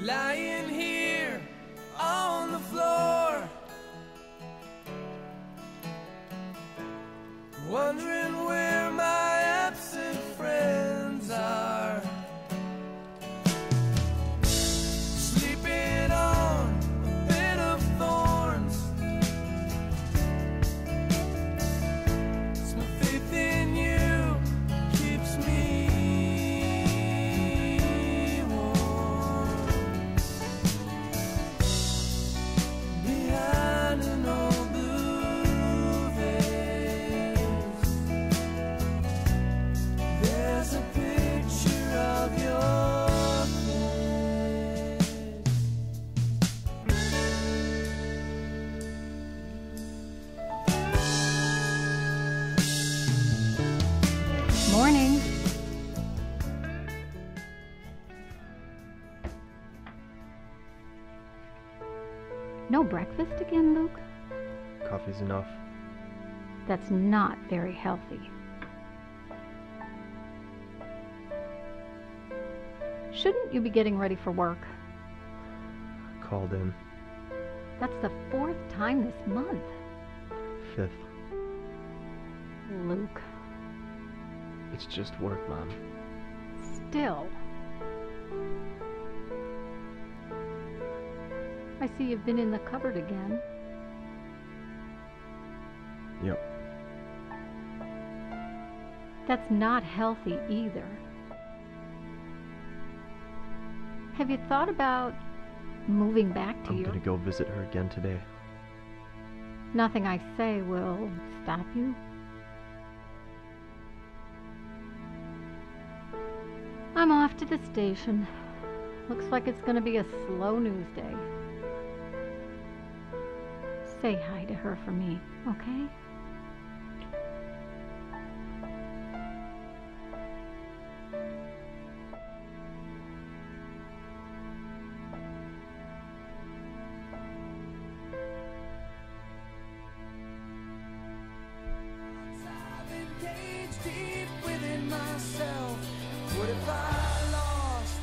lying here on the floor, wondering where my absent friends are, sleeping on a bed of thorns. It's my faith in you keeps me warm behind an old blue vase. There's a picture of your face. Morning. No breakfast again, Luke? Coffee's enough. That's not very healthy. Shouldn't you be getting ready for work? Called in. That's the 4th time this month. 5th. Luke, It's just work, Mom. still. I see you've been in the cupboard again. Yep. That's not healthy either. Have you thought about moving back to I'm your... gonna go visit her again today. Nothing I say will stop you. I'm off to the station. Looks like it's gonna be a slow news day. Say hi to her for me, okay? I've been caged deep within myself. What if I lost?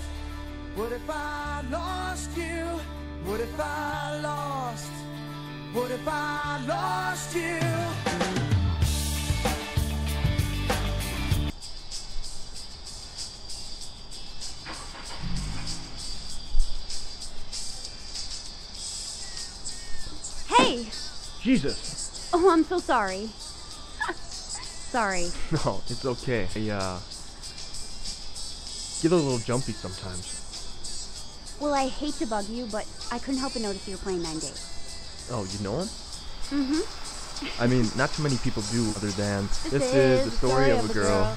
What if I lost you? What if I lost? What if I lost you? Hey! Jesus! Oh, I'm so sorry. Sorry. No, it's okay. I, get a little jumpy sometimes. Well, I hate to bug you, but I couldn't help but notice you were playing 9 Days. Oh, you know him? Mm-hmm. I mean, not too many people do other than, this is the story of a girl.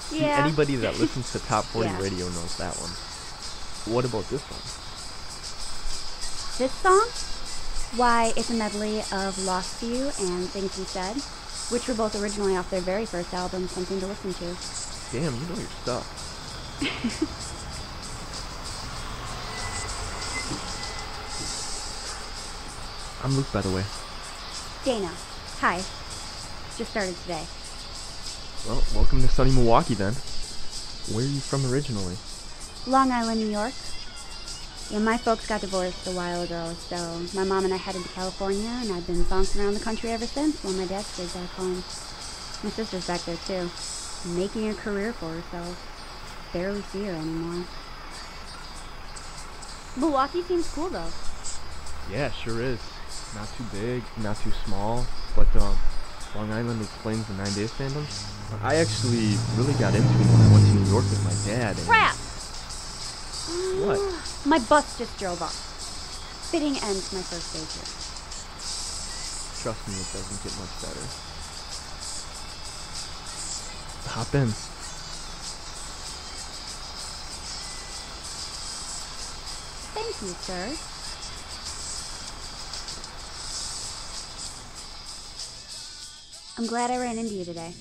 See, Yeah. anybody that listens to Top 40 Yeah. radio knows that one. What about this one? This song? Why, it's a medley of Lost to You and Things We Said, which were both originally off their very first album, Something to Listen to. Damn, you know your stuff. I'm Luke, by the way. Dana. Hi. Just started today. Well, welcome to sunny Milwaukee then. Where are you from originally? Long Island, New York. Yeah, my folks got divorced a while ago, so my mom and I headed to California, and I've been bouncing around the country ever since while my dad stayed back home. My sister's back there too, making a career for herself. Barely see her anymore. Milwaukee seems cool though. Yeah, sure is. Not too big, not too small, but Long Island explains the 9 Days fandom. I actually really got into it when I went to New York with my dad. And Crap! What? My bus just drove off. Fitting end to my first day here. Trust me, it doesn't get much better. Hop in. Thank you, sir. I'm glad I ran into you today.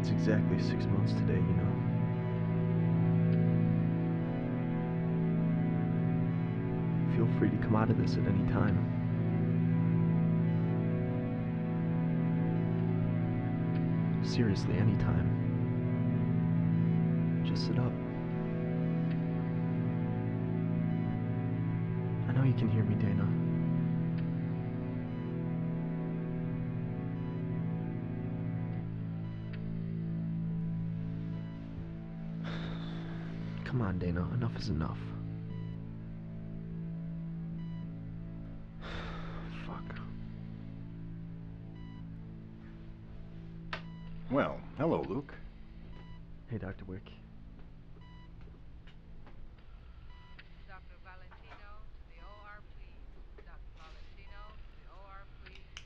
It's exactly 6 months today, you know. Feel free to come out of this at any time. Seriously, any time. Just sit up. I know you can hear me, Dana. Come on, Dana. Enough is enough. Fuck. Well, hello, Luke. Hey, Dr. Wick. Dr. Valentino to the OR, please. Dr. Valentino to the OR, please.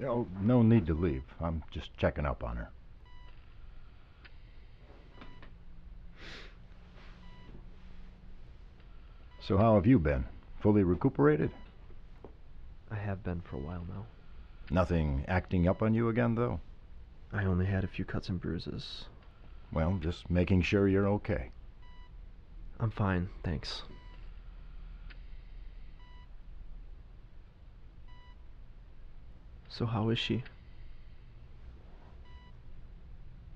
Oh, no need to leave. I'm just checking up on her. So how have you been? Fully recuperated? I have been for a while now. Nothing acting up on you again, though? I only had a few cuts and bruises. Well, just making sure you're okay. I'm fine, thanks. So how is she?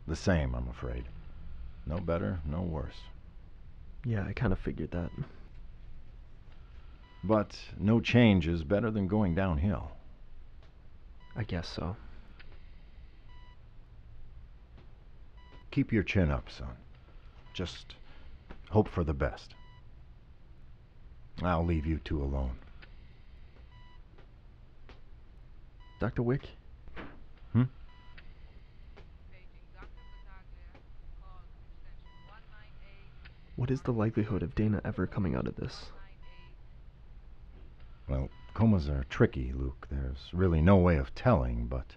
The same, I'm afraid. No better, no worse. Yeah, I kind of figured that. But no change is better than going downhill. I guess so. Keep your chin up, son. Just hope for the best. I'll leave you two alone. Dr. Wick? Hmm? Paging Dr. Battaglia, call extension 198. What is the likelihood of Dana ever coming out of this? 198. Well, comas are tricky, Luke. There's really no way of telling, but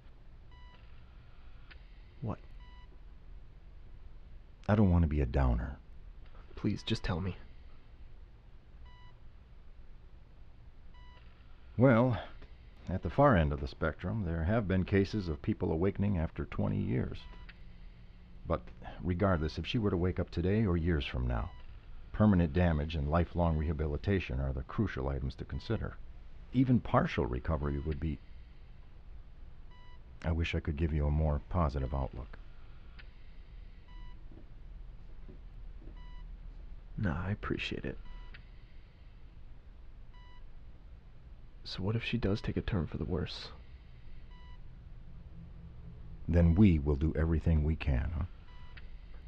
What? I don't want to be a downer. Please, just tell me. Well, at the far end of the spectrum, there have been cases of people awakening after 20 years. But regardless, if she were to wake up today or years from now, permanent damage and lifelong rehabilitation are the crucial items to consider. Even partial recovery would be... I wish I could give you a more positive outlook. Nah, I appreciate it. So what if she does take a turn for the worse? Then we will do everything we can, huh?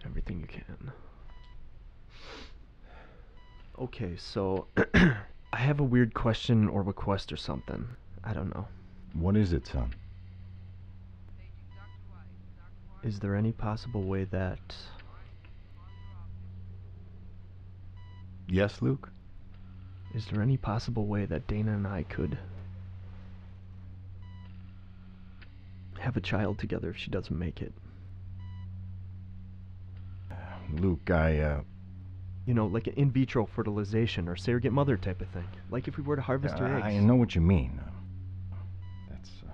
Everything you can. Okay, so I have a weird question or request or something. I don't know. What is it, son? Paging Dr. White. Dr. White. Is there any possible way that... Yes, Luke? Is there any possible way that Dana and I could have a child together if she doesn't make it? Luke, You know, like an in vitro fertilization or surrogate mother type of thing. Like if we were to harvest her eggs. I know what you mean. That's a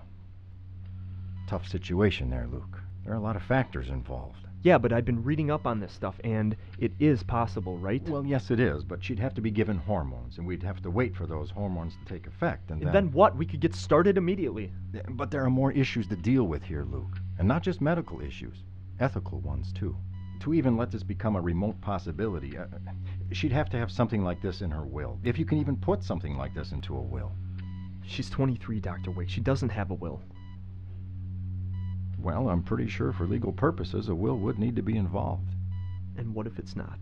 tough situation there, Luke. There are a lot of factors involved. Yeah, but I've been reading up on this stuff, and it is possible, right? Well, yes, it is, but she'd have to be given hormones, and we'd have to wait for those hormones to take effect, and then what? We could get started immediately. But there are more issues to deal with here, Luke. And not just medical issues. Ethical ones, too. To even let this become a remote possibility, she'd have to have something like this in her will. If you can even put something like this into a will. She's 23, Dr. Wick. She doesn't have a will. Well, I'm pretty sure for legal purposes, a will would need to be involved. And what if it's not?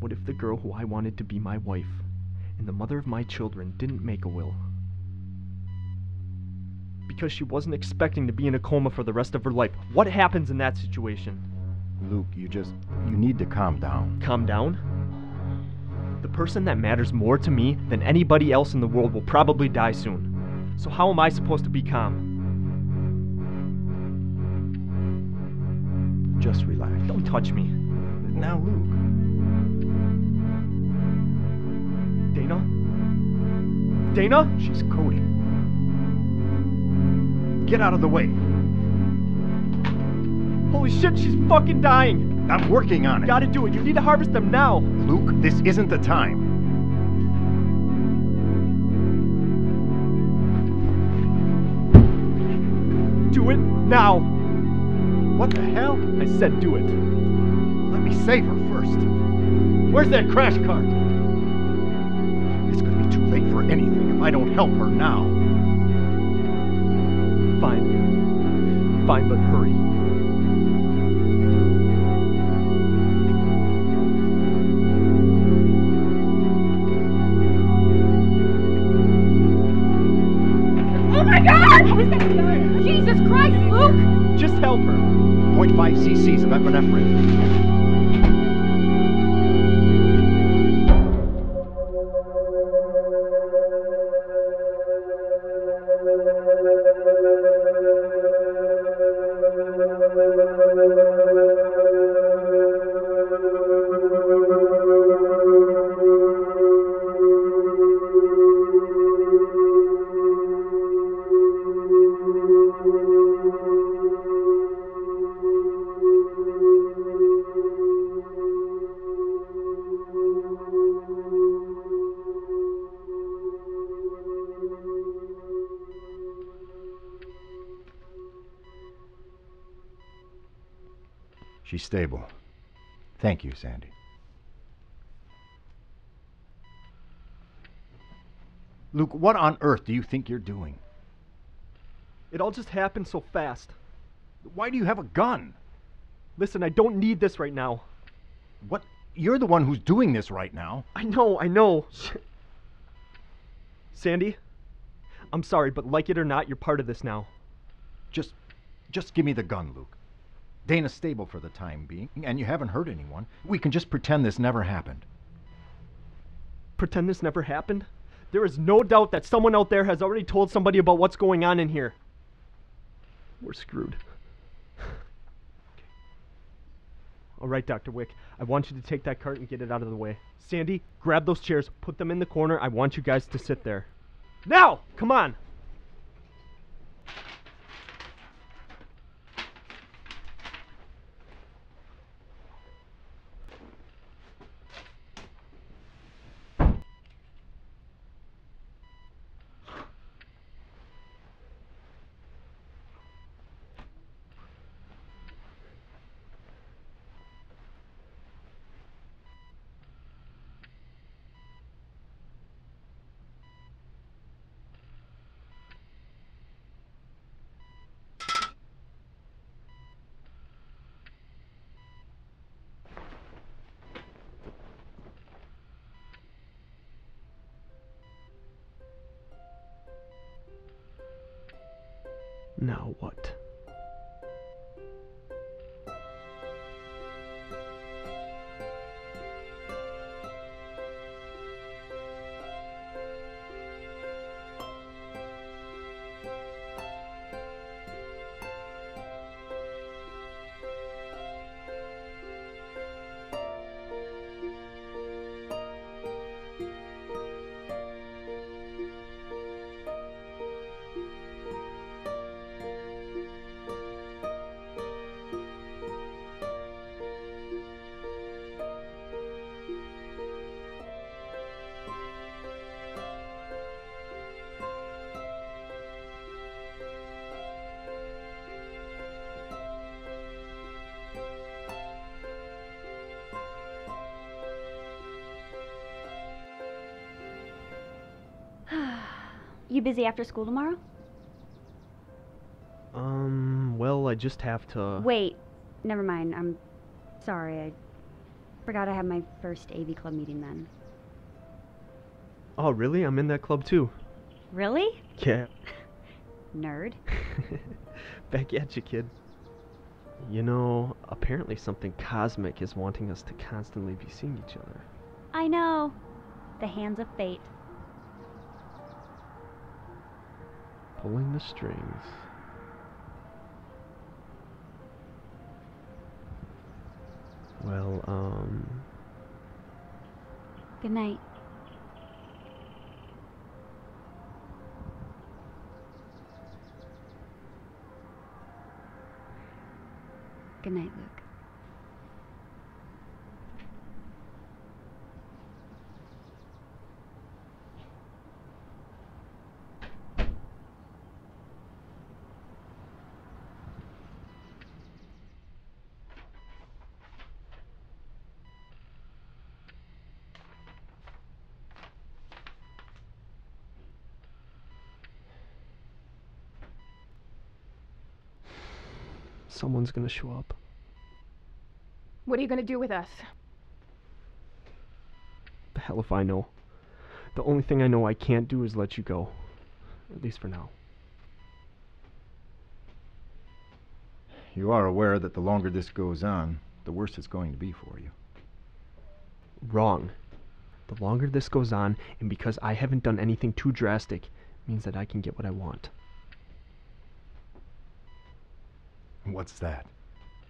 What if the girl who I wanted to be my wife and the mother of my children didn't make a will? Because she wasn't expecting to be in a coma for the rest of her life. What happens in that situation? Luke, you need to calm down. Calm down? The person that matters more to me than anybody else in the world will probably die soon. So how am I supposed to be calm? Just relax. Don't touch me. Now, Luke. Dana? Dana? She's coding. Get out of the way. Holy shit, she's fucking dying. I'm working on it. Gotta do it. You need to harvest them now. Luke, this isn't the time. Do it now. What the hell? I said do it. Let me save her first. Where's that crash cart? It's gonna be too late for anything if I don't help her now. Fine. Fine, but hurry. Oh my God! Jesus Christ, Luke! Just help her. 0.5 cc's of epinephrine. She's stable. Thank you, Sandy. Luke, what on earth do you think you're doing? It all just happened so fast. Why do you have a gun? Listen, I don't need this right now. What? You're the one who's doing this right now. I know. Sandy, I'm sorry, but like it or not, you're part of this now. Just give me the gun, Luke. Dana's stable for the time being, and you haven't hurt anyone. We can just pretend this never happened. Pretend this never happened? There is no doubt that someone out there has already told somebody about what's going on in here. We're screwed. All right, Dr. Wick, I want you to take that cart and get it out of the way. Sandy, grab those chairs, put them in the corner. I want you guys to sit there. Now! Come on! Now what? You busy after school tomorrow? Well, I just have to... Wait, never mind. I'm sorry. I forgot I have my first AV club meeting then. Oh, really? I'm in that club too. Really? Yeah. Nerd. Back at you, kid. You know, apparently something cosmic is wanting us to constantly be seeing each other. I know. The hands of fate. Pulling the strings. Well, Good night. Good night, Luke. Someone's gonna show up. What are you gonna do with us? The hell if I know. The only thing I know I can't do is let you go. At least for now. You are aware that the longer this goes on, the worse it's going to be for you. Wrong. The longer this goes on, and because I haven't done anything too drastic, means that I can get what I want. What's that?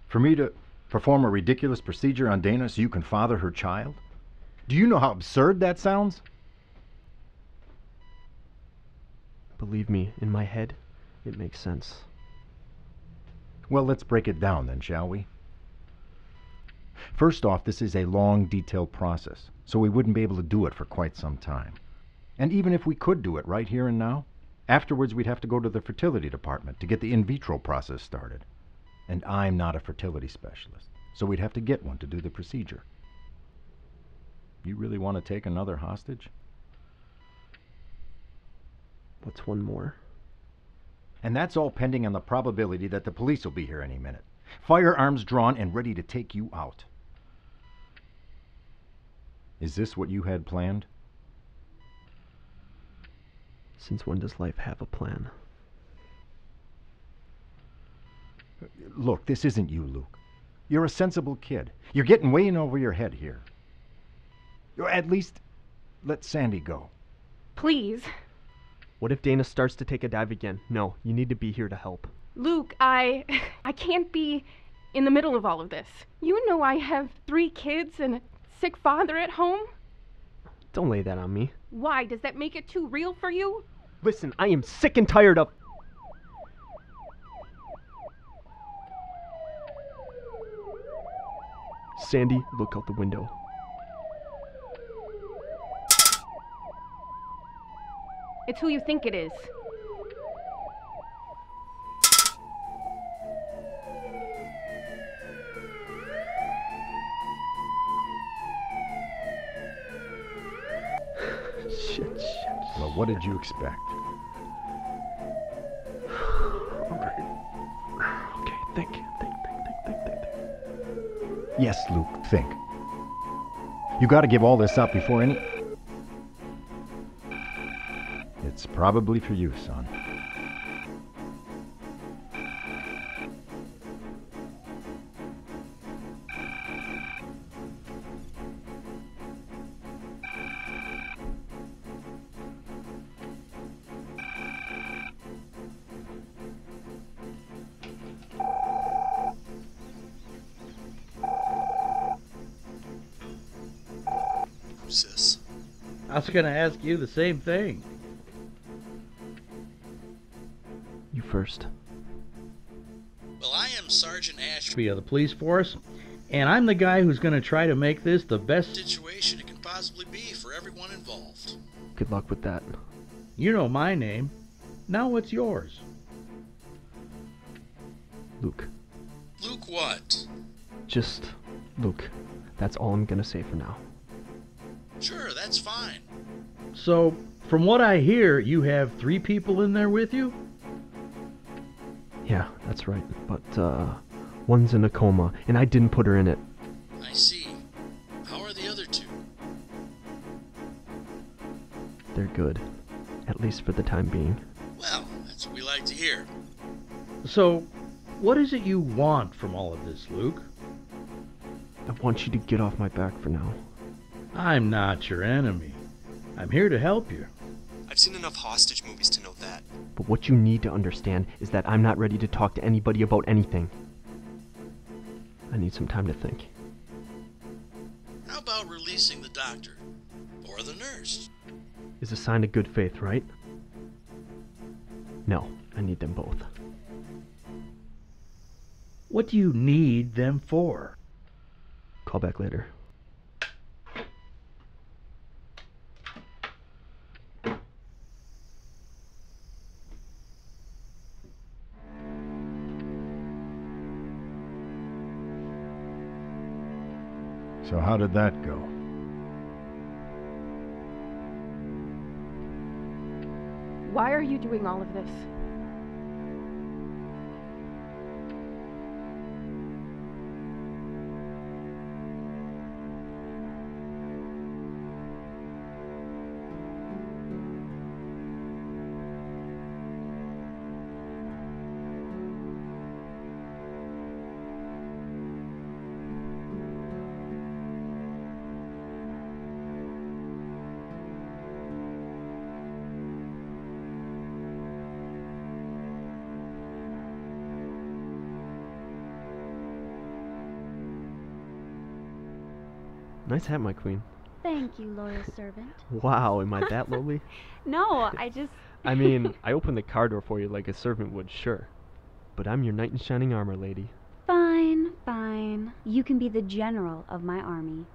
For me to perform a ridiculous procedure on Dana so you can father her child? Do you know how absurd that sounds? Believe me, in my head, it makes sense. Well, let's break it down then, shall we? First off, this is a long, detailed process, so we wouldn't be able to do it for quite some time. And even if we could do it right here and now, afterwards we'd have to go to the fertility department to get the in vitro process started. And I'm not a fertility specialist, so we'd have to get one to do the procedure. You really want to take another hostage? What's one more? And that's all pending on the probability that the police will be here any minute. Firearms drawn and ready to take you out. Is this what you had planned? Since when does life have a plan? Look, this isn't you, Luke. You're a sensible kid. You're getting way in over your head here. Or at least, let Sandy go. Please. What if Dana starts to take a dive again? No, you need to be here to help. Luke, I can't be in the middle of all of this. You know I have 3 kids and a sick father at home. Don't lay that on me. Why? Does that make it too real for you? Listen, I am sick and tired of... Sandy, look out the window. It's who you think it is. Shit. Well, what did you expect? Alright. Okay, think. Yes, Luke, think. You gotta give all this up before any... It's probably for you, son. Sis. I was going to ask you the same thing. You first. Well, I am Sergeant Ashby of the police force, and I'm the guy who's going to try to make this the best situation it can possibly be for everyone involved. Good luck with that. You know my name. Now what's yours? Luke. Luke what? Just Luke. That's all I'm gonna say for now. Sure, that's fine. So, from what I hear, you have 3 people in there with you? Yeah, that's right. But, one's in a coma, and I didn't put her in it. I see. How are the other 2? They're good. At least for the time being. Well, that's what we like to hear. So, what is it you want from all of this, Luke? I want you to get off my back for now. I'm not your enemy. I'm here to help you. I've seen enough hostage movies to know that. But what you need to understand is that I'm not ready to talk to anybody about anything. I need some time to think. How about releasing the doctor? Or the nurse? Is a sign of good faith, right? No, I need them both. What do you need them for? Call back later. So how did that go? Why are you doing all of this? Nice hat, my queen. Thank you, loyal servant. Wow, am I that lowly? No, I just... I mean, I opened the car door for you like a servant would, sure. But I'm your knight in shining armor, lady. Fine, fine. You can be the general of my army.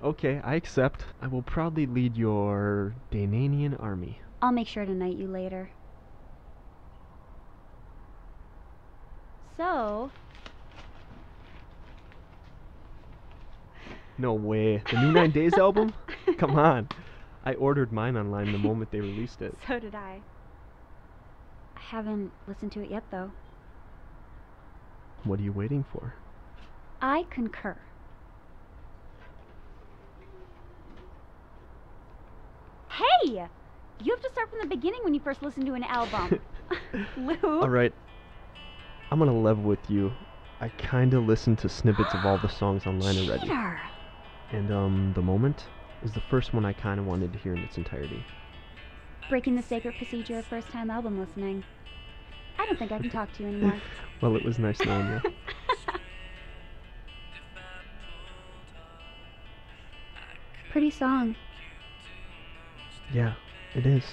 Okay, I accept. I will proudly lead your Dananian army. I'll make sure to knight you later. So... No way. The new 9 Days album? Come on. I ordered mine online the moment they released it. So did I. I haven't listened to it yet, though. What are you waiting for? I concur. Hey! You have to start from the beginning when you first listen to an album. Luke. Alright. I'm gonna level with you. I kinda listened to snippets of all the songs online already. Cheater! And, the moment is the first one I kinda wanted to hear in its entirety. Breaking the sacred procedure of first-time album listening. I don't think I can talk to you anymore. Well, it was nice knowing you. Pretty song. Yeah, it is.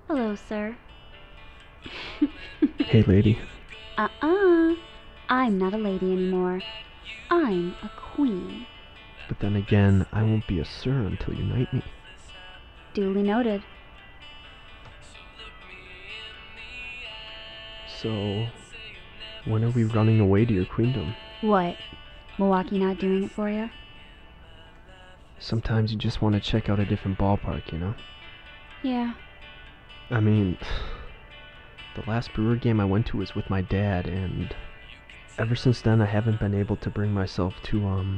Hello, sir. Hey, lady. I'm not a lady anymore. I'm a queen. But then again, I won't be a sir until you knight me. Duly noted. So, when are we running away to your queendom? What? Milwaukee not doing it for you? Sometimes you just want to check out a different ballpark, you know? Yeah. I mean, the last Brewer game I went to was with my dad, and ever since then I haven't been able to bring myself to,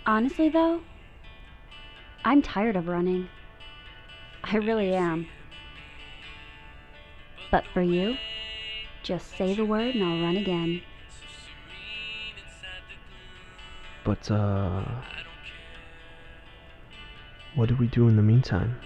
Honestly, though, I'm tired of running. I really am. But for you, just say the word and I'll run again. But, what do we do in the meantime?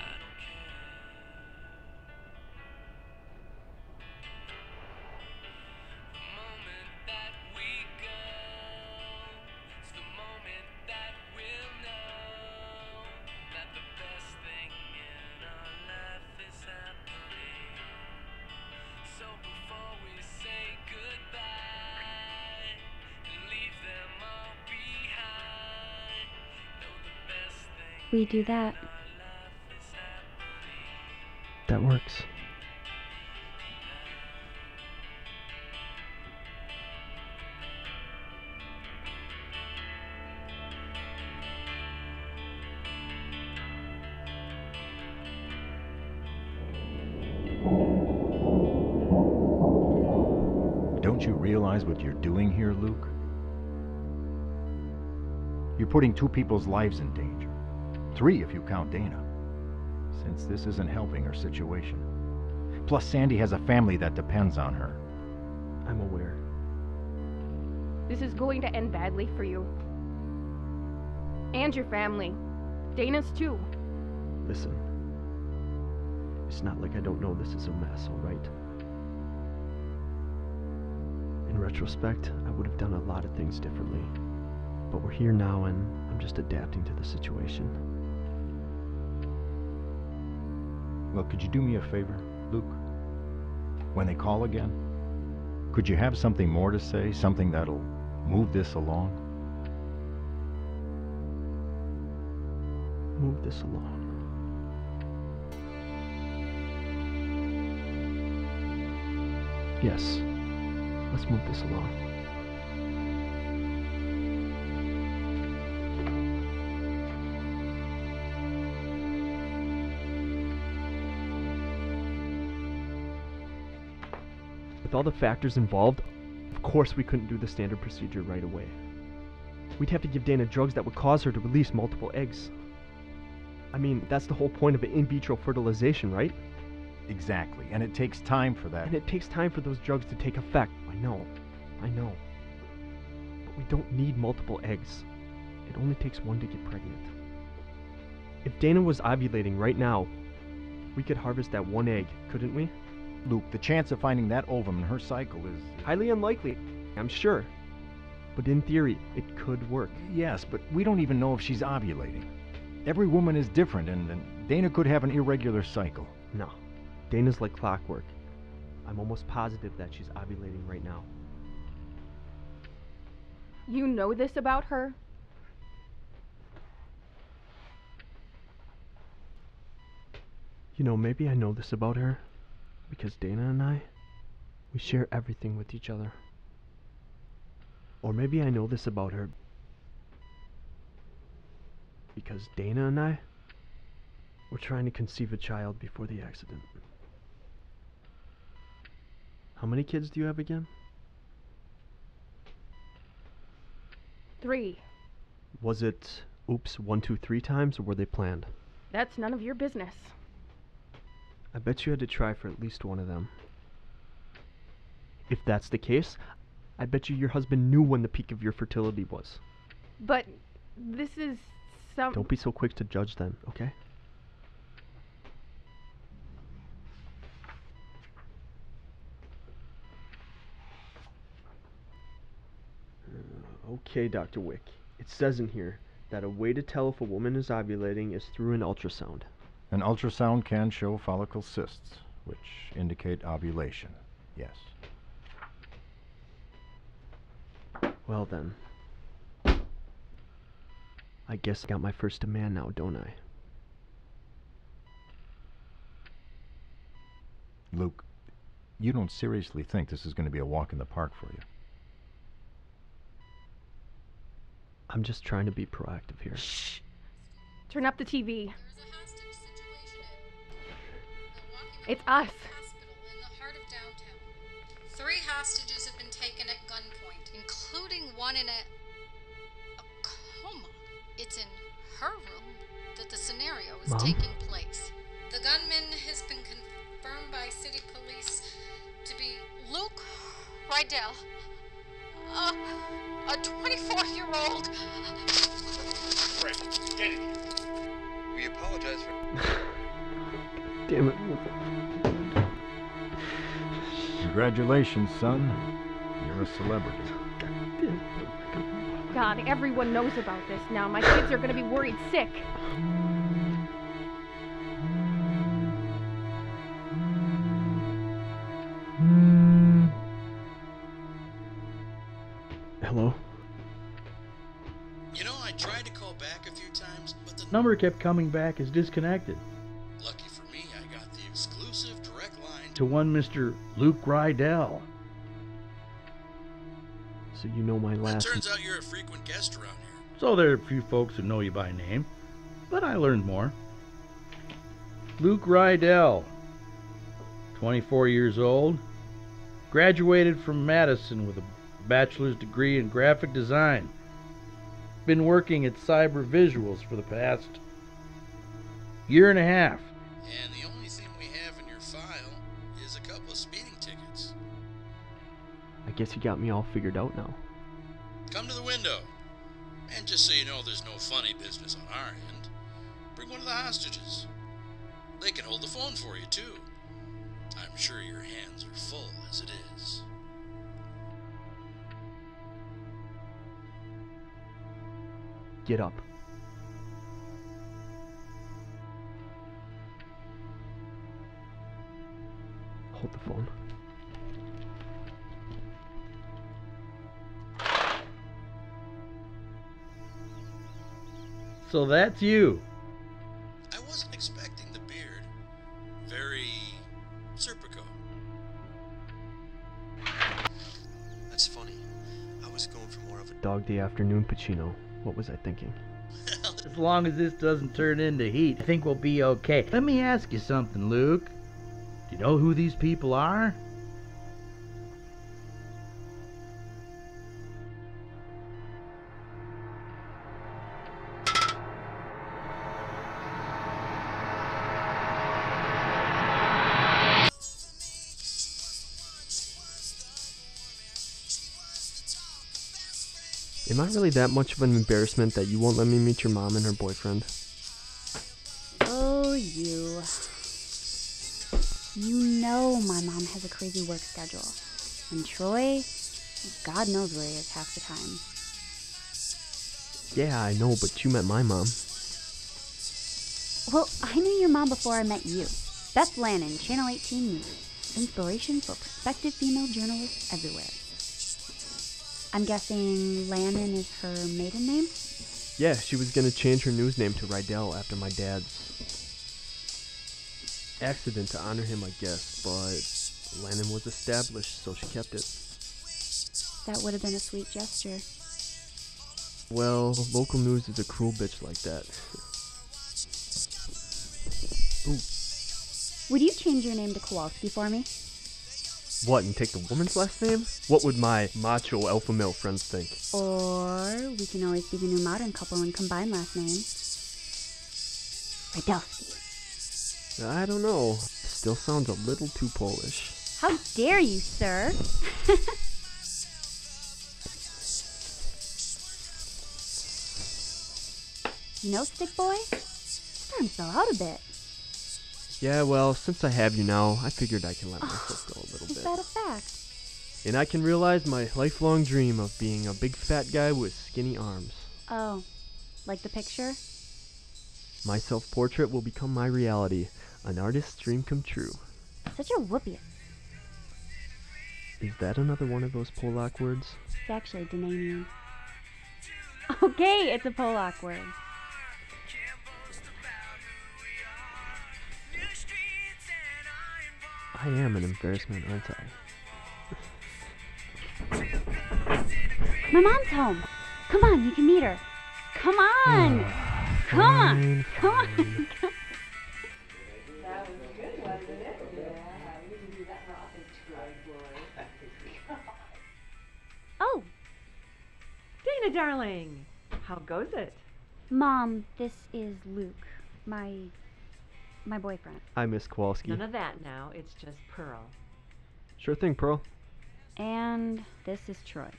We do that. That works. Don't you realize what you're doing here, Luke? You're putting 2 people's lives in danger. 3 if you count Dana. Since this isn't helping her situation. Plus, Sandy has a family that depends on her. I'm aware. This is going to end badly for you. And your family. Dana's too. Listen, It's not like I don't know this is a mess, alright? In retrospect, I would have done a lot of things differently. But we're here now and I'm just adapting to the situation. Well, could you do me a favor, Luke? When they call again, could you have something more to say? Something that'll move this along? Move this along. Yes, let's move this along. With all the factors involved, of course we couldn't do the standard procedure right away. We'd have to give Dana drugs that would cause her to release multiple eggs. I mean, that's the whole point of in vitro fertilization, right? Exactly, and it takes time for that. And it takes time for those drugs to take effect. I know. But we don't need multiple eggs. It only takes one to get pregnant. If Dana was ovulating right now, we could harvest that one egg, couldn't we? Luke, the chance of finding that ovum in her cycle is... highly unlikely, I'm sure. But in theory, it could work. Yes, but we don't even know if she's ovulating. Every woman is different, and Dana could have an irregular cycle. No. Dana's like clockwork. I'm almost positive that she's ovulating right now. You know this about her? You know, maybe I know this about her because Dana and I, we share everything with each other. Or maybe I know this about her because Dana and I were trying to conceive a child before the accident. How many kids do you have again? 3. Was it oops 1, 2, 3 times, or were they planned? That's none of your business. I bet you had to try for at least one of them. If that's the case, I bet you your husband knew when the peak of your fertility was. But this is some... Don't be so quick to judge then, okay? Okay, Dr. Wick. It says in here that a way to tell if a woman is ovulating is through an ultrasound. An ultrasound can show follicle cysts, which indicate ovulation, yes. Well then, I guess I got my first demand now, don't I? Luke, you don't seriously think this is going to be a walk in the park for you? I'm just trying to be proactive here. Shh! Turn up the TV. It's us. Hospital in the heart of downtown. 3 hostages have been taken at gunpoint, including one in a coma. It's in her room that the scenario is taking place. The gunman has been confirmed by city police to be Luke Rydell, a 24-year-old. Brent, get in here. We apologize for... Damn it. Congratulations, son. You're a celebrity. God, everyone knows about this now. My kids are gonna be worried sick. Hello? You know, I tried to call back a few times, but the Number kept coming back as disconnected. Lucky for me, I got the exclusive direct line To one Mr. Luke Rydell. So you know my It last... turns out you're a frequent guest around here. So there are a few folks who know you by name, but I learned more. Luke Rydell, 24 years old, graduated from Madison with a bachelor's degree in graphic design. Been working at Cyber Visuals for the past year and a half. And the only thing we have in your file is a couple of speeding tickets. I guess you got me all figured out now. Come to the window. And just so you know there's no funny business on our end, bring one of the hostages. They can hold the phone for you, too. I'm sure your hands are full as it is. Get up. Hold the phone. So that's you. I wasn't expecting the beard. Very Serpico. That's funny. I was going for more of a Dog day afternoon Pacino. What was I thinking? As long as this doesn't turn into heat, I think we'll be okay. Let me ask you something, Luke. Do you know who these people are? Am I really that much of an embarrassment that you won't let me meet your mom and her boyfriend? Oh, you. You know my mom has a crazy work schedule. And Troy, God knows where he is half the time. Yeah, I know, but you met my mom. Well, I knew your mom before I met you. Beth Lannon, Channel 18 News. Inspiration for prospective female journalists everywhere. I'm guessing Lannon is her maiden name? Yeah, she was gonna change her news name to Rydell after my dad's accident to honor him, I guess, but Lannon was established, so she kept it. That would have been a sweet gesture. Well, local news is a cruel bitch like that. Ooh. Would you change your name to Kowalski for me? What, and take the woman's last name? What would my macho alpha male friends think? Or we can always be the new modern couple and combine last names. Rydell. I don't know. Still sounds a little too Polish. How dare you, sir? You know, stick boy? Starting to sell out a bit. Yeah, well, since I have you now, I figured I can let myself go a little bit. Is that a fact? And I can realize my lifelong dream of being a big fat guy with skinny arms. Oh, like the picture? My self-portrait will become my reality. An artist's dream come true. Such a whoopee. Is that another one of those Polak words? It's actually Dananian. Okay, it's a Polak word. I am an embarrassment, aren't I? My mom's home. Come on, you can meet her. Come on! Come on! Come on! That was good, wasn't it? Yeah, we can do that more often, boy. Oh, Dana, darling, how goes it? Mom, this is Luke, my boyfriend. I miss Kowalski. None of that now. It's just Pearl. Sure thing, Pearl. And this is Troy.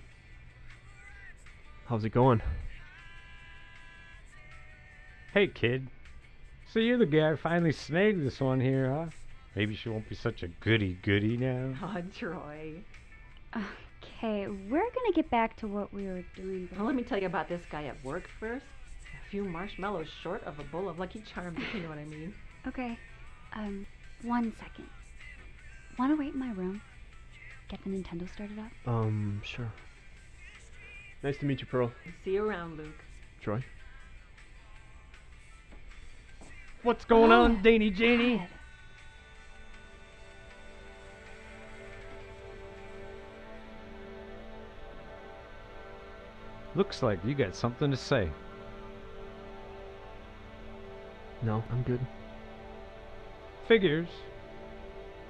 How's it going? Hey, kid. So you're the guy who finally snagged this one here, huh? Maybe she won't be such a goody-goody now. Oh, Troy. Okay, we're gonna get back to what we were doing before. Well, let me tell you about this guy at work first. A few marshmallows short of a bowl of Lucky Charms, if you know what I mean. Okay, 1 second. Wanna wait in my room? Get the Nintendo started up? Sure. Nice to meet you, Pearl. See you around, Luke. Troy? What's going on, Danny Janie? God. Looks like you got something to say. No, I'm good. Figures.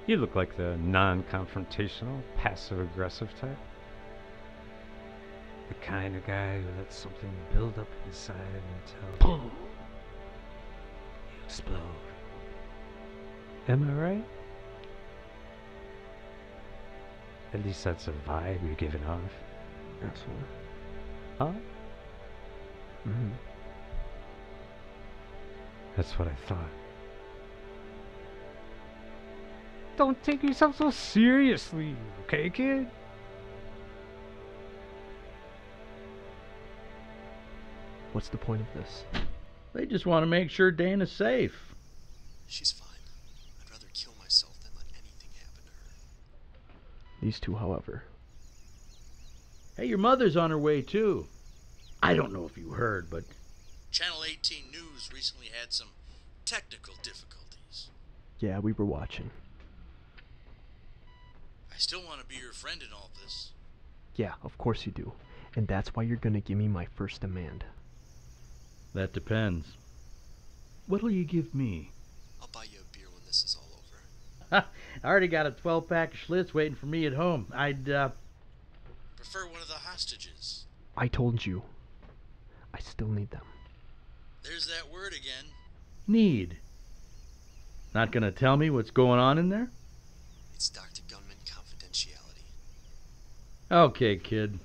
You look like the non-confrontational, passive-aggressive type. The kind of guy who lets something build up inside until boom, you explode. Am I right? At least that's a vibe you're giving off. Absolutely. Huh? Mm-hmm. That's what I thought. Don't take yourself so seriously, okay, kid? What's the point of this? They just want to make sure Dana's safe. She's fine. I'd rather kill myself than let anything happen to her. These two, however. Hey, your mother's on her way, too. I don't know if you heard, but... Channel 18 News recently had some technical difficulties. Yeah, we were watching. I still want to be your friend in all this. Yeah, of course you do. And that's why you're gonna give me my first demand. That depends. What'll you give me? I'll buy you a beer when this is all over. I already got a 12-pack of Schlitz waiting for me at home. I'd, Prefer one of the hostages. I told you. I still need them. There's that word again. Need. Not gonna tell me what's going on in there? It's Dr. Gunman confidentiality. Okay, kid.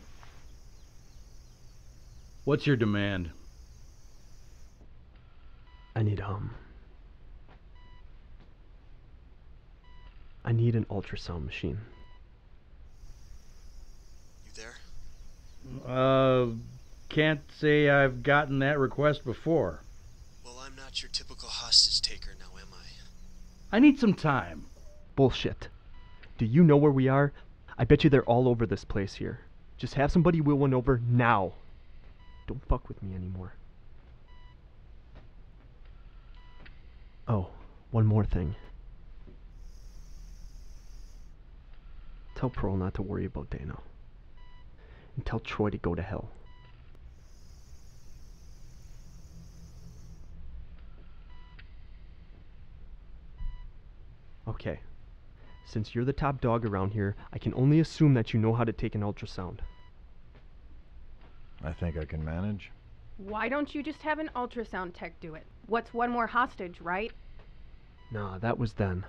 What's your demand? I need an ultrasound machine. You there? Can't say I've gotten that request before. Well, I'm not your typical hostage taker now, am I? I need some time. Bullshit. Do you know where we are? I bet you they're all over this place here. Just have somebody wheel one over now. Don't fuck with me anymore. Oh, one more thing. Tell Pearl not to worry about Dana. And tell Troy to go to hell. Okay. Since you're the top dog around here, I can only assume that you know how to take an ultrasound. I think I can manage. Why don't you just have an ultrasound tech do it? What's one more hostage, right? Nah, that was then.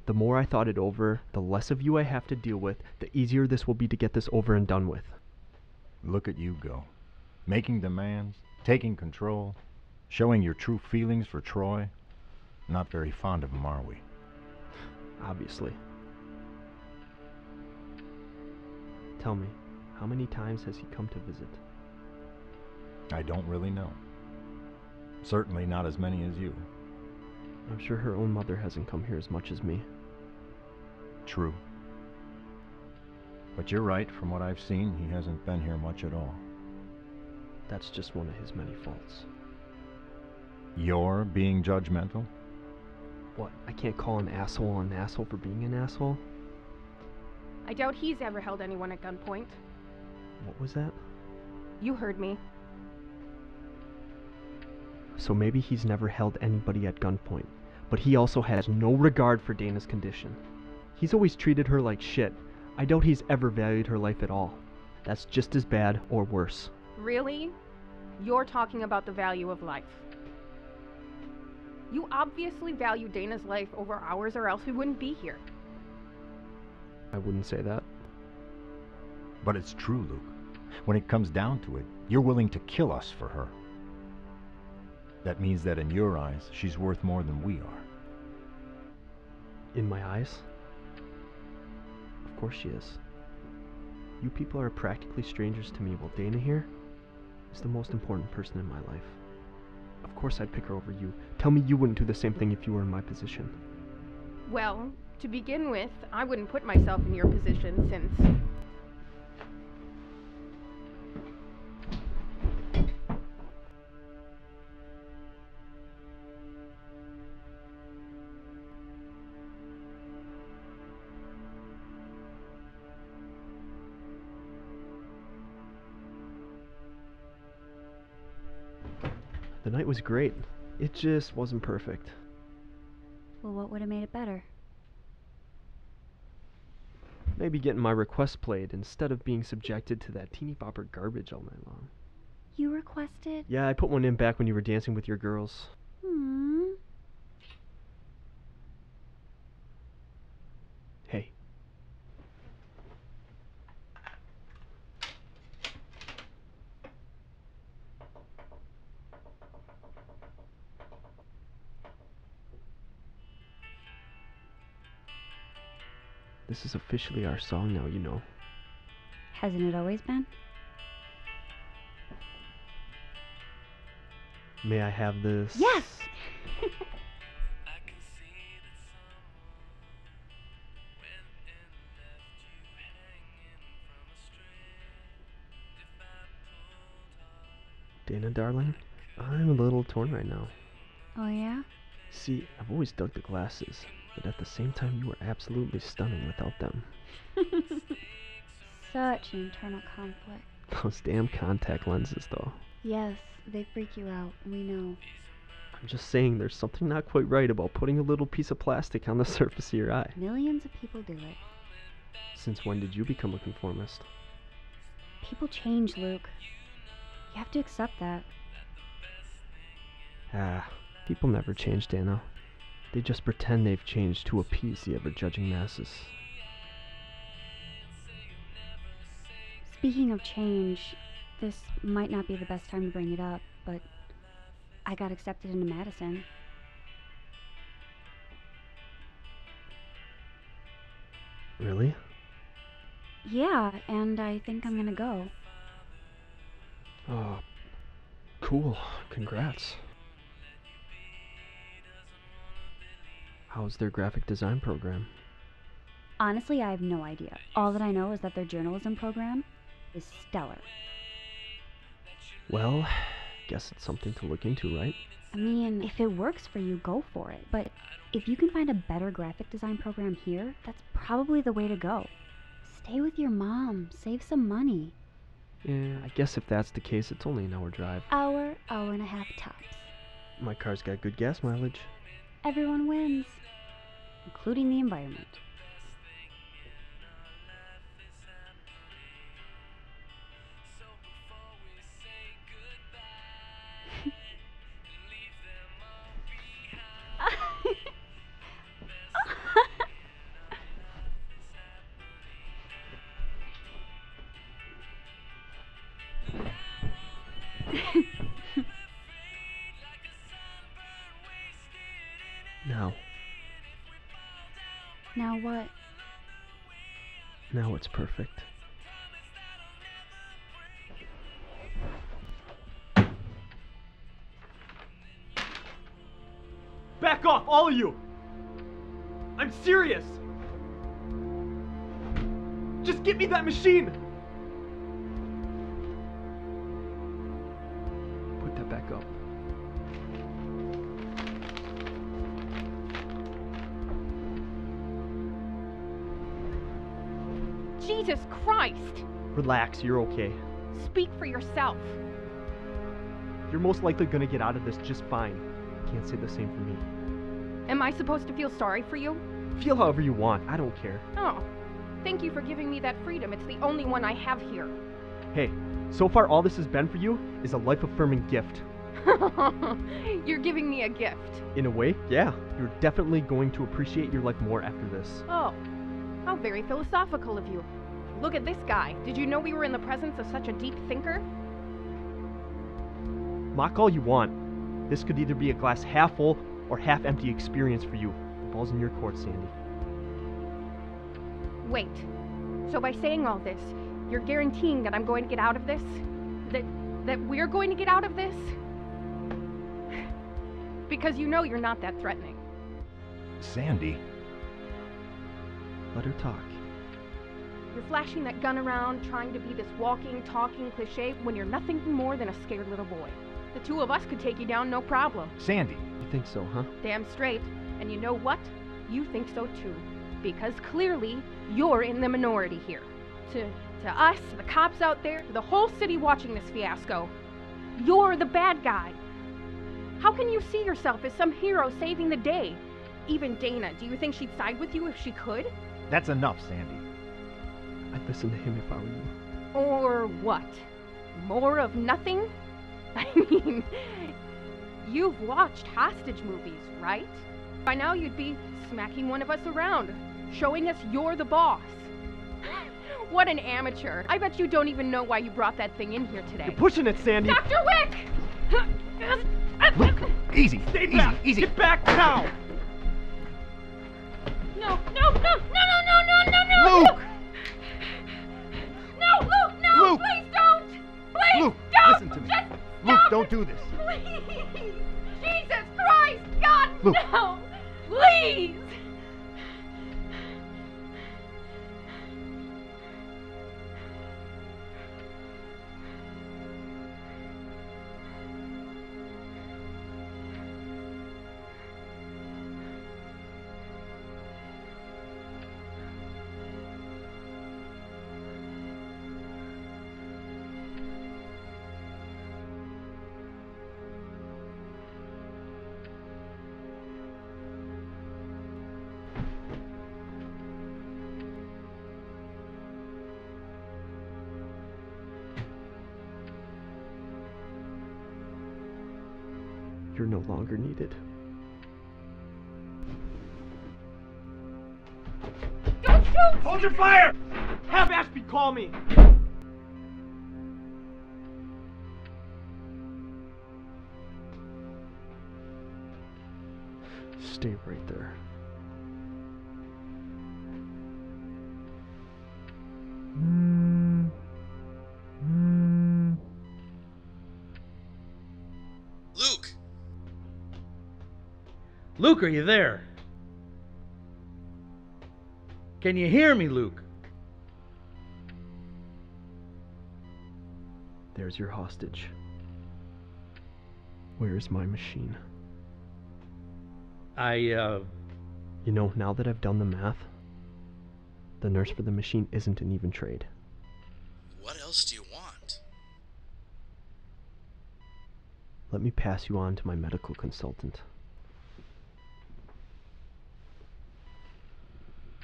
The more I thought it over, the less of you I have to deal with, the easier this will be to get this over and done with. Look at you go. Making demands, taking control, showing your true feelings for Troy. Not very fond of him, are we? Obviously. Tell me, how many times has he come to visit? I don't really know. Certainly not as many as you. I'm sure her own mother hasn't come here as much as me. True. But you're right, from what I've seen, he hasn't been here much at all. That's just one of his many faults. You're being judgmental? What, I can't call an asshole for being an asshole? I doubt he's ever held anyone at gunpoint. What was that? You heard me. So maybe he's never held anybody at gunpoint, but he also has no regard for Dana's condition. He's always treated her like shit. I doubt he's ever valued her life at all. That's just as bad or worse. Really? You're talking about the value of life. You obviously value Dana's life over ours, or else we wouldn't be here. I wouldn't say that. But it's true, Luke. When it comes down to it, you're willing to kill us for her. That means that in your eyes, she's worth more than we are. In my eyes? Of course she is. You people are practically strangers to me, while Dana here is the most important person in my life. Of course I'd pick her over you. Tell me you wouldn't do the same thing if you were in my position. Well, to begin with, I wouldn't put myself in your position since... The night was great. It just wasn't perfect. Well, what would have made it better? Maybe getting my request played instead of being subjected to that teeny bopper garbage all night long. You requested? Yeah, I put one in back when you were dancing with your girls. Hey. This is officially our song now, you know. Hasn't it always been? May I have this? Yes! Dana, darling, I'm a little torn right now. Oh, yeah? See, I've always dug the glasses, but at the same time, you are absolutely stunning without them. Such an internal conflict. Those damn contact lenses, though. Yes, they freak you out. We know. I'm just saying there's something not quite right about putting a little piece of plastic on the surface of your eye. Millions of people do it. Since when did you become a conformist? People change, Luke. You have to accept that. Ah, people never change, Dana. They just pretend they've changed to appease the ever-judging masses. Speaking of change, this might not be the best time to bring it up, but I got accepted into Madison. Really? Yeah, and I think I'm gonna go. Oh, cool. Congrats. How's their graphic design program? Honestly, I have no idea. All that I know is that their journalism program is stellar. Well, guess it's something to look into, right? I mean, if it works for you, go for it. But if you can find a better graphic design program here, that's probably the way to go. Stay with your mom. Save some money. Yeah, I guess if that's the case, it's only an hour drive. Hour and a half tops. My car's got good gas mileage. Everyone wins, including the environment. Now. Now what? Now it's perfect. Back off, all of you! I'm serious! Just get me that machine! Put that back up. Jesus Christ! Relax, you're okay. Speak for yourself. You're most likely gonna get out of this just fine. Can't say the same for me. Am I supposed to feel sorry for you? Feel however you want, I don't care. Oh, thank you for giving me that freedom. It's the only one I have here. Hey, so far all this has been for you is a life-affirming gift. You're giving me a gift. In a way, yeah. You're definitely going to appreciate your life more after this. Oh, how very philosophical of you. Look at this guy. Did you know we were in the presence of such a deep thinker? Mock all you want. This could either be a glass half full or half empty experience for you. The ball's in your court, Sandy. Wait. So by saying all this, you're guaranteeing that I'm going to get out of this? That we're going to get out of this? Because you know you're not that threatening. Sandy. Let her talk. You're flashing that gun around, trying to be this walking, talking cliché when you're nothing more than a scared little boy. The two of us could take you down, no problem. Sandy. You think so, huh? Damn straight. And you know what? You think so too. Because clearly, you're in the minority here. To us, the cops out there, to the whole city watching this fiasco, you're the bad guy. How can you see yourself as some hero saving the day? Even Dana, do you think she'd side with you if she could? That's enough, Sandy. I'd listen to him if I were you. Or what? More of nothing? I mean, you've watched hostage movies, right? By now you'd be smacking one of us around, showing us you're the boss. What an amateur. I bet you don't even know why you brought that thing in here today. You're pushing it, Sandy! Dr. Wick! Luke, easy, Stay easy, back! easy. Get back now! No, no, no, no, no, no, no, no, no! Luke! No, Luke, no! Luke! Please don't! Please Luke, don't! listen to me. Just Luke, stop don't it. do this. Please! Jesus Christ! God, Luke. no! Please! You're no longer needed. Don't shoot! Hold your fire! Have Ashby call me! Stay right there. Luke! Luke, are you there? Can you hear me, Luke? There's your hostage. Where's my machine? You know, now that I've done the math, the nurse for the machine isn't an even trade. What else do you want? Let me pass you on to my medical consultant.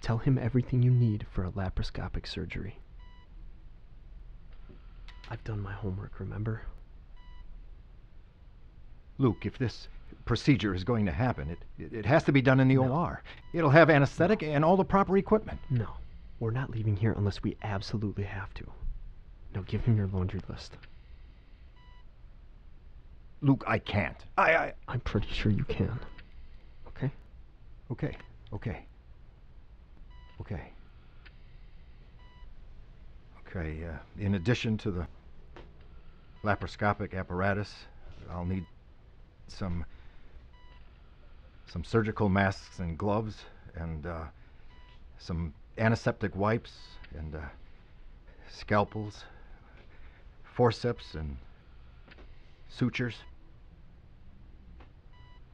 Tell him everything you need for a laparoscopic surgery. I've done my homework, remember? Luke, if this procedure is going to happen, it has to be done in the OR. It'll have anesthetic and all the proper equipment. No, we're not leaving here unless we absolutely have to. Now give him your laundry list. Luke, I can't. I'm pretty sure you can. Okay? Okay. In addition to the laparoscopic apparatus, I'll need some surgical masks and gloves, and some antiseptic wipes, and scalpels, forceps, and sutures,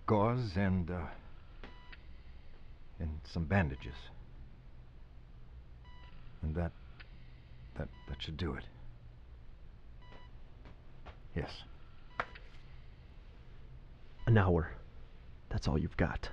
gauze, and some bandages. And that should do it. Yes. An hour. That's all you've got.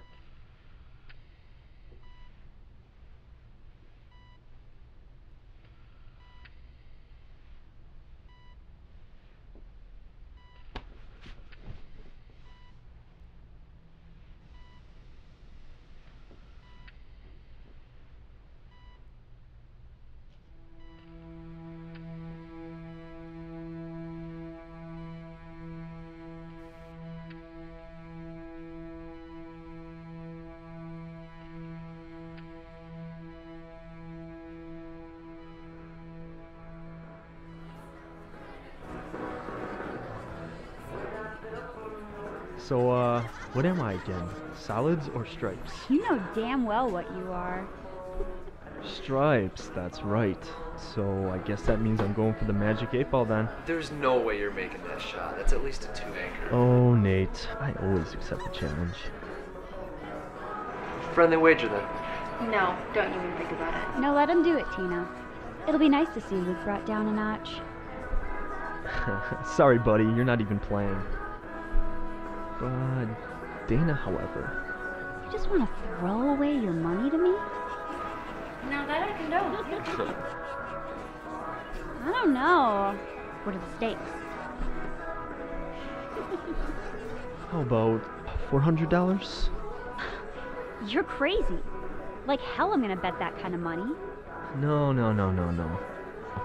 So, what am I again? Solids or stripes? You know damn well what you are. Stripes, that's right. So, I guess that means I'm going for the magic 8-ball then. There's no way you're making that shot. That's at least a 2 anchor. Oh, Nate. I always accept the challenge. Friendly wager then. No, don't even think about it. No, let him do it, Tina. It'll be nice to see Luke brought down a notch. Sorry, buddy. You're not even playing. But Dana, however... You just want to throw away your money to me? No, that I condone. I don't know. What are the stakes? How about $400? You're crazy. Like hell I'm gonna bet that kind of money. No.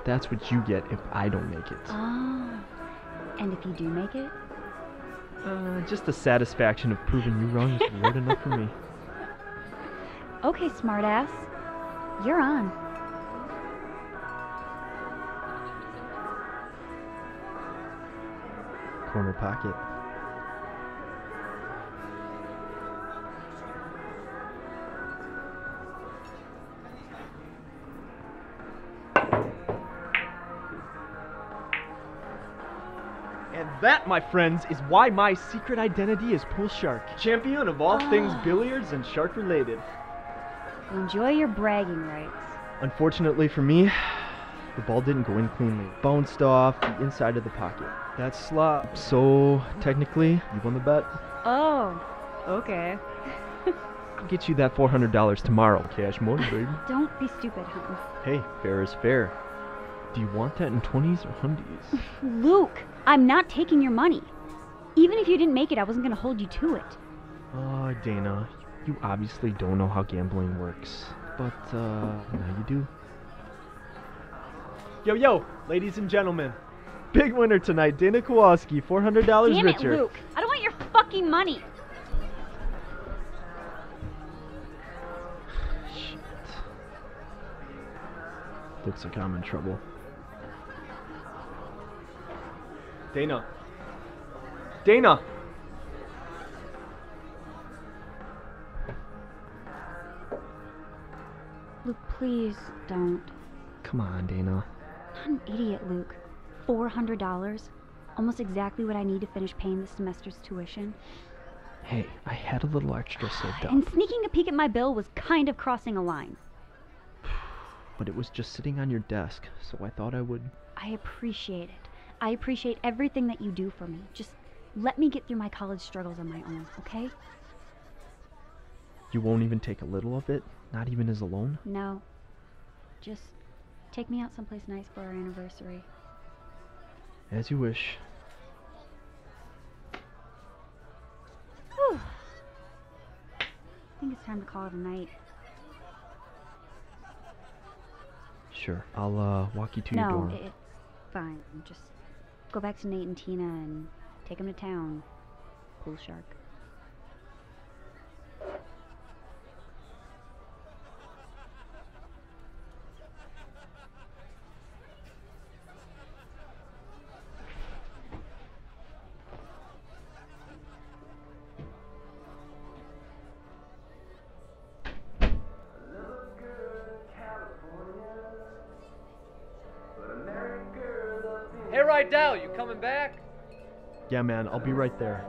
That's what you get if I don't make it. Oh. And if you do make it? Just the satisfaction of proving you wrong is weird enough for me. Okay, smartass. You're on. corner pocket. And that, my friends, is why my secret identity is Pool Shark, champion of all things billiards and shark related. Enjoy your bragging rights. Unfortunately for me, the ball didn't go in cleanly. It bounced off the inside of the pocket. That's slop. So, technically, you won the bet. Oh, okay. I'll get you that $400 tomorrow. Cash money, baby. Don't be stupid, Hans. Hey, fair is fair. Do you want that in 20s or hundies? Luke, I'm not taking your money. Even if you didn't make it, I wasn't going to hold you to it. Oh, Dana, you obviously don't know how gambling works. But, now you do. Yo, ladies and gentlemen. Big winner tonight, Dana Kowalski, $400 Damn richer. it, Luke. I don't want your fucking money. Shit. Looks like I'm in trouble. Dana. Dana! Luke, please don't. Come on, Dana. I'm not an idiot, Luke. $400? Almost exactly what I need to finish paying this semester's tuition. Hey, I had a little extra saved up. And sneaking a peek at my bill was kind of crossing a line. But it was just sitting on your desk, so I thought I would... I appreciate it. I appreciate everything that you do for me. Just let me get through my college struggles on my own, okay? You won't even take a little of it? Not even as a loan? No. Just take me out someplace nice for our anniversary. As you wish. Whew. I think it's time to call it a night. Sure. I'll walk you to your dorm. No, it's fine. Just go back to Nate and Tina and take them to town. Pool Shark. Hey, Rydell, you coming back? Yeah, man, I'll be right there.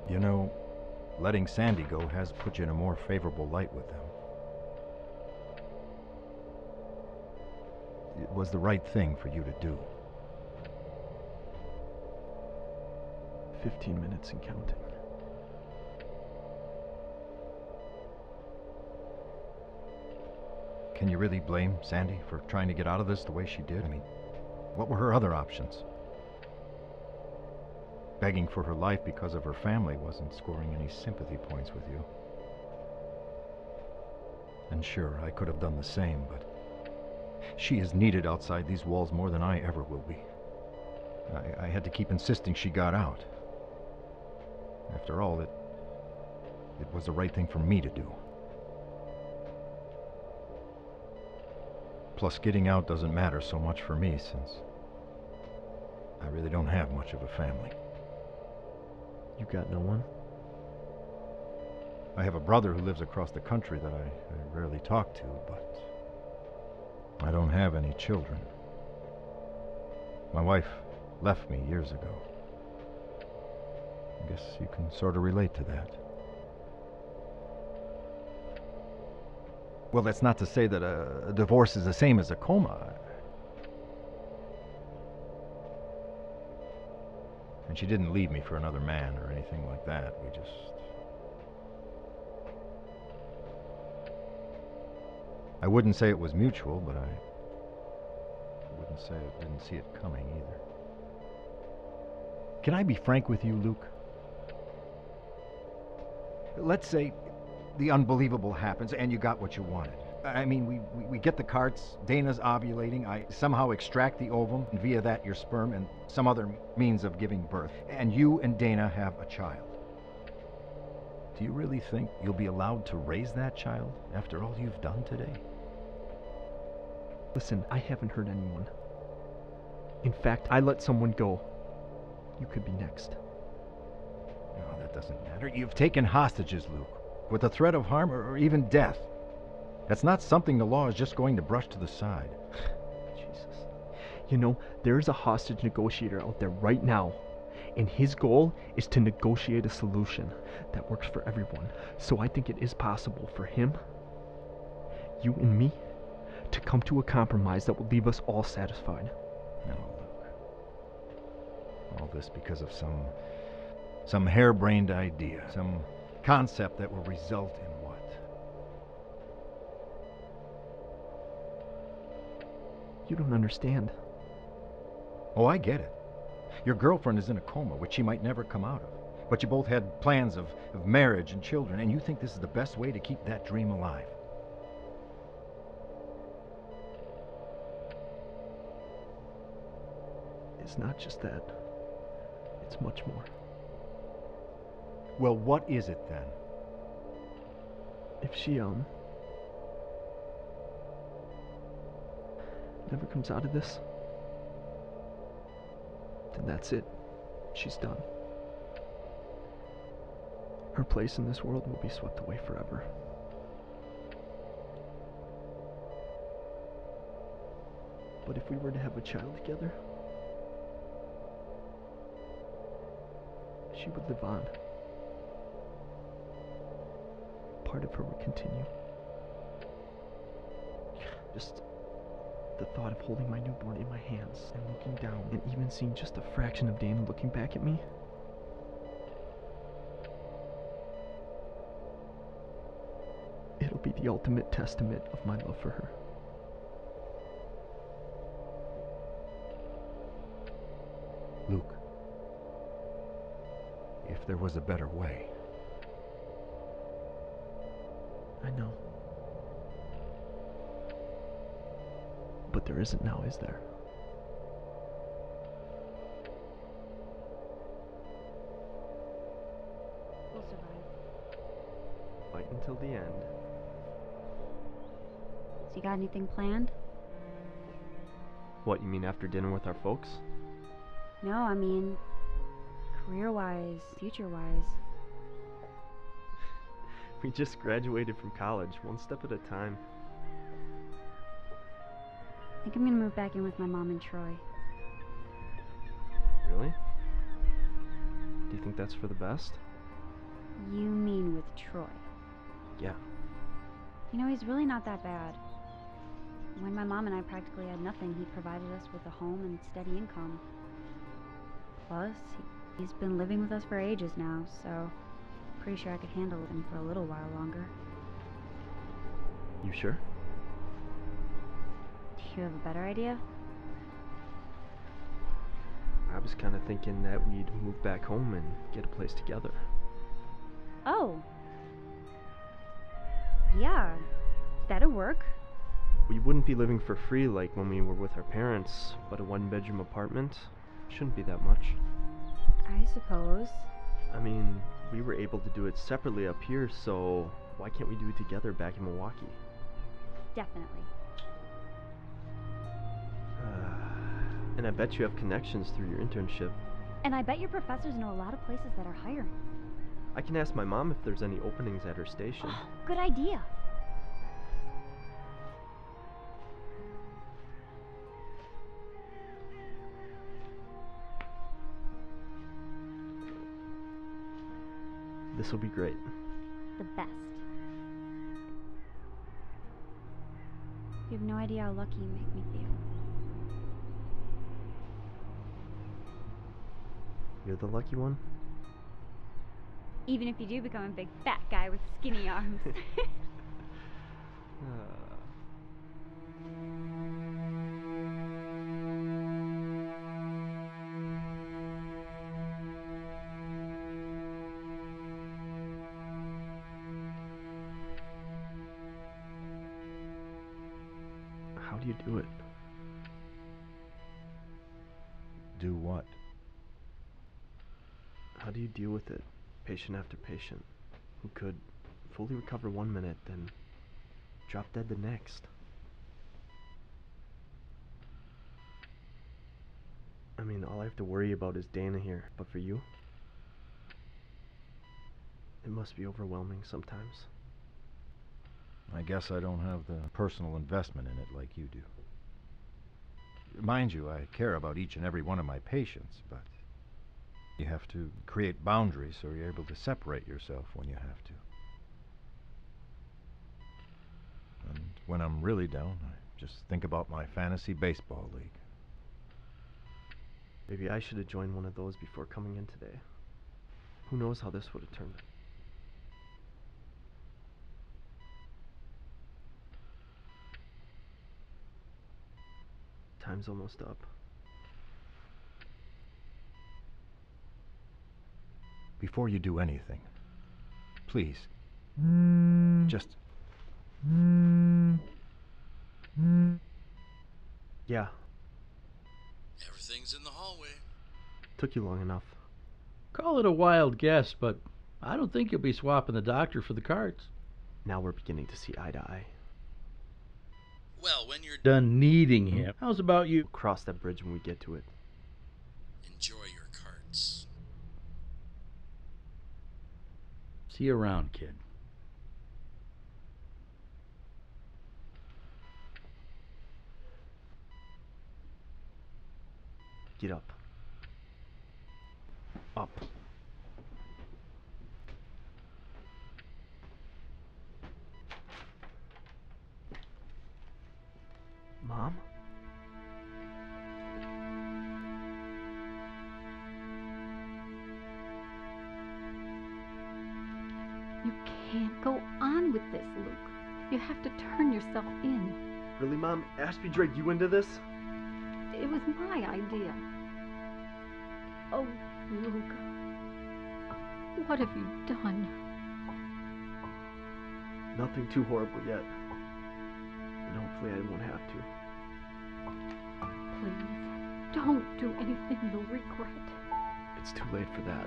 You know, letting Sandy go has put you in a more favorable light with them. It was the right thing for you to do. 15 minutes and counting. Can you really blame Sandy for trying to get out of this the way she did? I mean, what were her other options? Begging for her life because of her family wasn't scoring any sympathy points with you. And sure, I could have done the same, but she is needed outside these walls more than I ever will be. I had to keep insisting she got out. After all, it was the right thing for me to do. Plus, getting out doesn't matter so much for me, since I really don't have much of a family. You got no one? I have a brother who lives across the country that I rarely talk to, but I don't have any children. My wife left me years ago. I guess you can sort of relate to that. Well, that's not to say that a divorce is the same as a coma. And she didn't leave me for another man or anything like that. We just... I wouldn't say it was mutual, but I wouldn't say I didn't see it coming either. Can I be frank with you, Luke? Let's say the unbelievable happens and you got what you wanted. I mean, we get the carts, Dana's ovulating, I somehow extract the ovum, and via that your sperm, and some other means of giving birth. And you and Dana have a child. Do you really think you'll be allowed to raise that child after all you've done today? Listen, I haven't hurt anyone. In fact, I let someone go. You could be next. No, that doesn't matter. You've taken hostages, Luke, with the threat of harm or even death. That's not something the law is just going to brush to the side. Jesus. You know, there's a hostage negotiator out there right now, and his goal is to negotiate a solution that works for everyone. So I think it is possible for him, you and me, to come to a compromise that will leave us all satisfied. No, Luke. All this because of some harebrained idea, some concept that will result in what? You don't understand. Oh, I get it. Your girlfriend is in a coma, which she might never come out of. But you both had plans of marriage and children, and you think this is the best way to keep that dream alive. It's not just that. It's much more. Well, what is it then? If she, never comes out of this, then that's it. She's done. Her place in this world will be swept away forever. But if we were to have a child together, she would live on. Part of her would continue. Just the thought of holding my newborn in my hands and looking down and even seeing just a fraction of Dana looking back at me. It'll be the ultimate testament of my love for her. Luke, if there was a better way. I know. But there isn't now, is there? We'll survive. Fight until the end. So you got anything planned? What, you mean after dinner with our folks? No, I mean, career-wise, future-wise. We just graduated from college, one step at a time. I think I'm gonna move back in with my mom and Troy. Really? Do you think that's for the best? You mean with Troy? Yeah. You know, he's really not that bad. When my mom and I practically had nothing, he provided us with a home and steady income. Plus, he's been living with us for ages now, so pretty sure I could handle him for a little while longer. You sure? Do you have a better idea? I was kind of thinking that we'd move back home and get a place together. Oh. Yeah, that'd work. We wouldn't be living for free like when we were with our parents, but a one-bedroom apartment shouldn't be that much. I suppose. I mean, we were able to do it separately up here, so why can't we do it together back in Milwaukee? Definitely. And I bet you have connections through your internship. And I bet your professors know a lot of places that are hiring. I can ask my mom if there's any openings at her station. Good idea. This will be great. The best. You have no idea how lucky you make me feel. You're the lucky one? Even if you do become a big fat guy with skinny arms. do you do it? Do what? How do you deal with it, patient after patient, who could fully recover 1 minute, then drop dead the next? I mean, all I have to worry about is Dana here, but for you, it must be overwhelming sometimes. I guess I don't have the personal investment in it like you do. Mind you, I care about each and every one of my patients, but you have to create boundaries so you're able to separate yourself when you have to. And when I'm really down, I just think about my fantasy baseball league. Maybe I should have joined one of those before coming in today. Who knows how this would have turned. Time's almost up. Before you do anything, please, just... Yeah. Everything's in the hallway. Took you long enough. Call it a wild guess, but I don't think you'll be swapping the doctor for the cards. Now we're beginning to see eye to eye. Well, when you're Done needing him, how's about you? We'll cross that bridge when we get to it. enjoy your cards. See you around, kid. Get up. Up. Mom? You can't go on with this, Luke. You have to turn yourself in. Really, Mom? Ashby dragged you into this? It was my idea. Oh, Luke. What have you done? Nothing too horrible yet. And hopefully I won't have to. Please, don't do anything you'll regret. It's too late for that.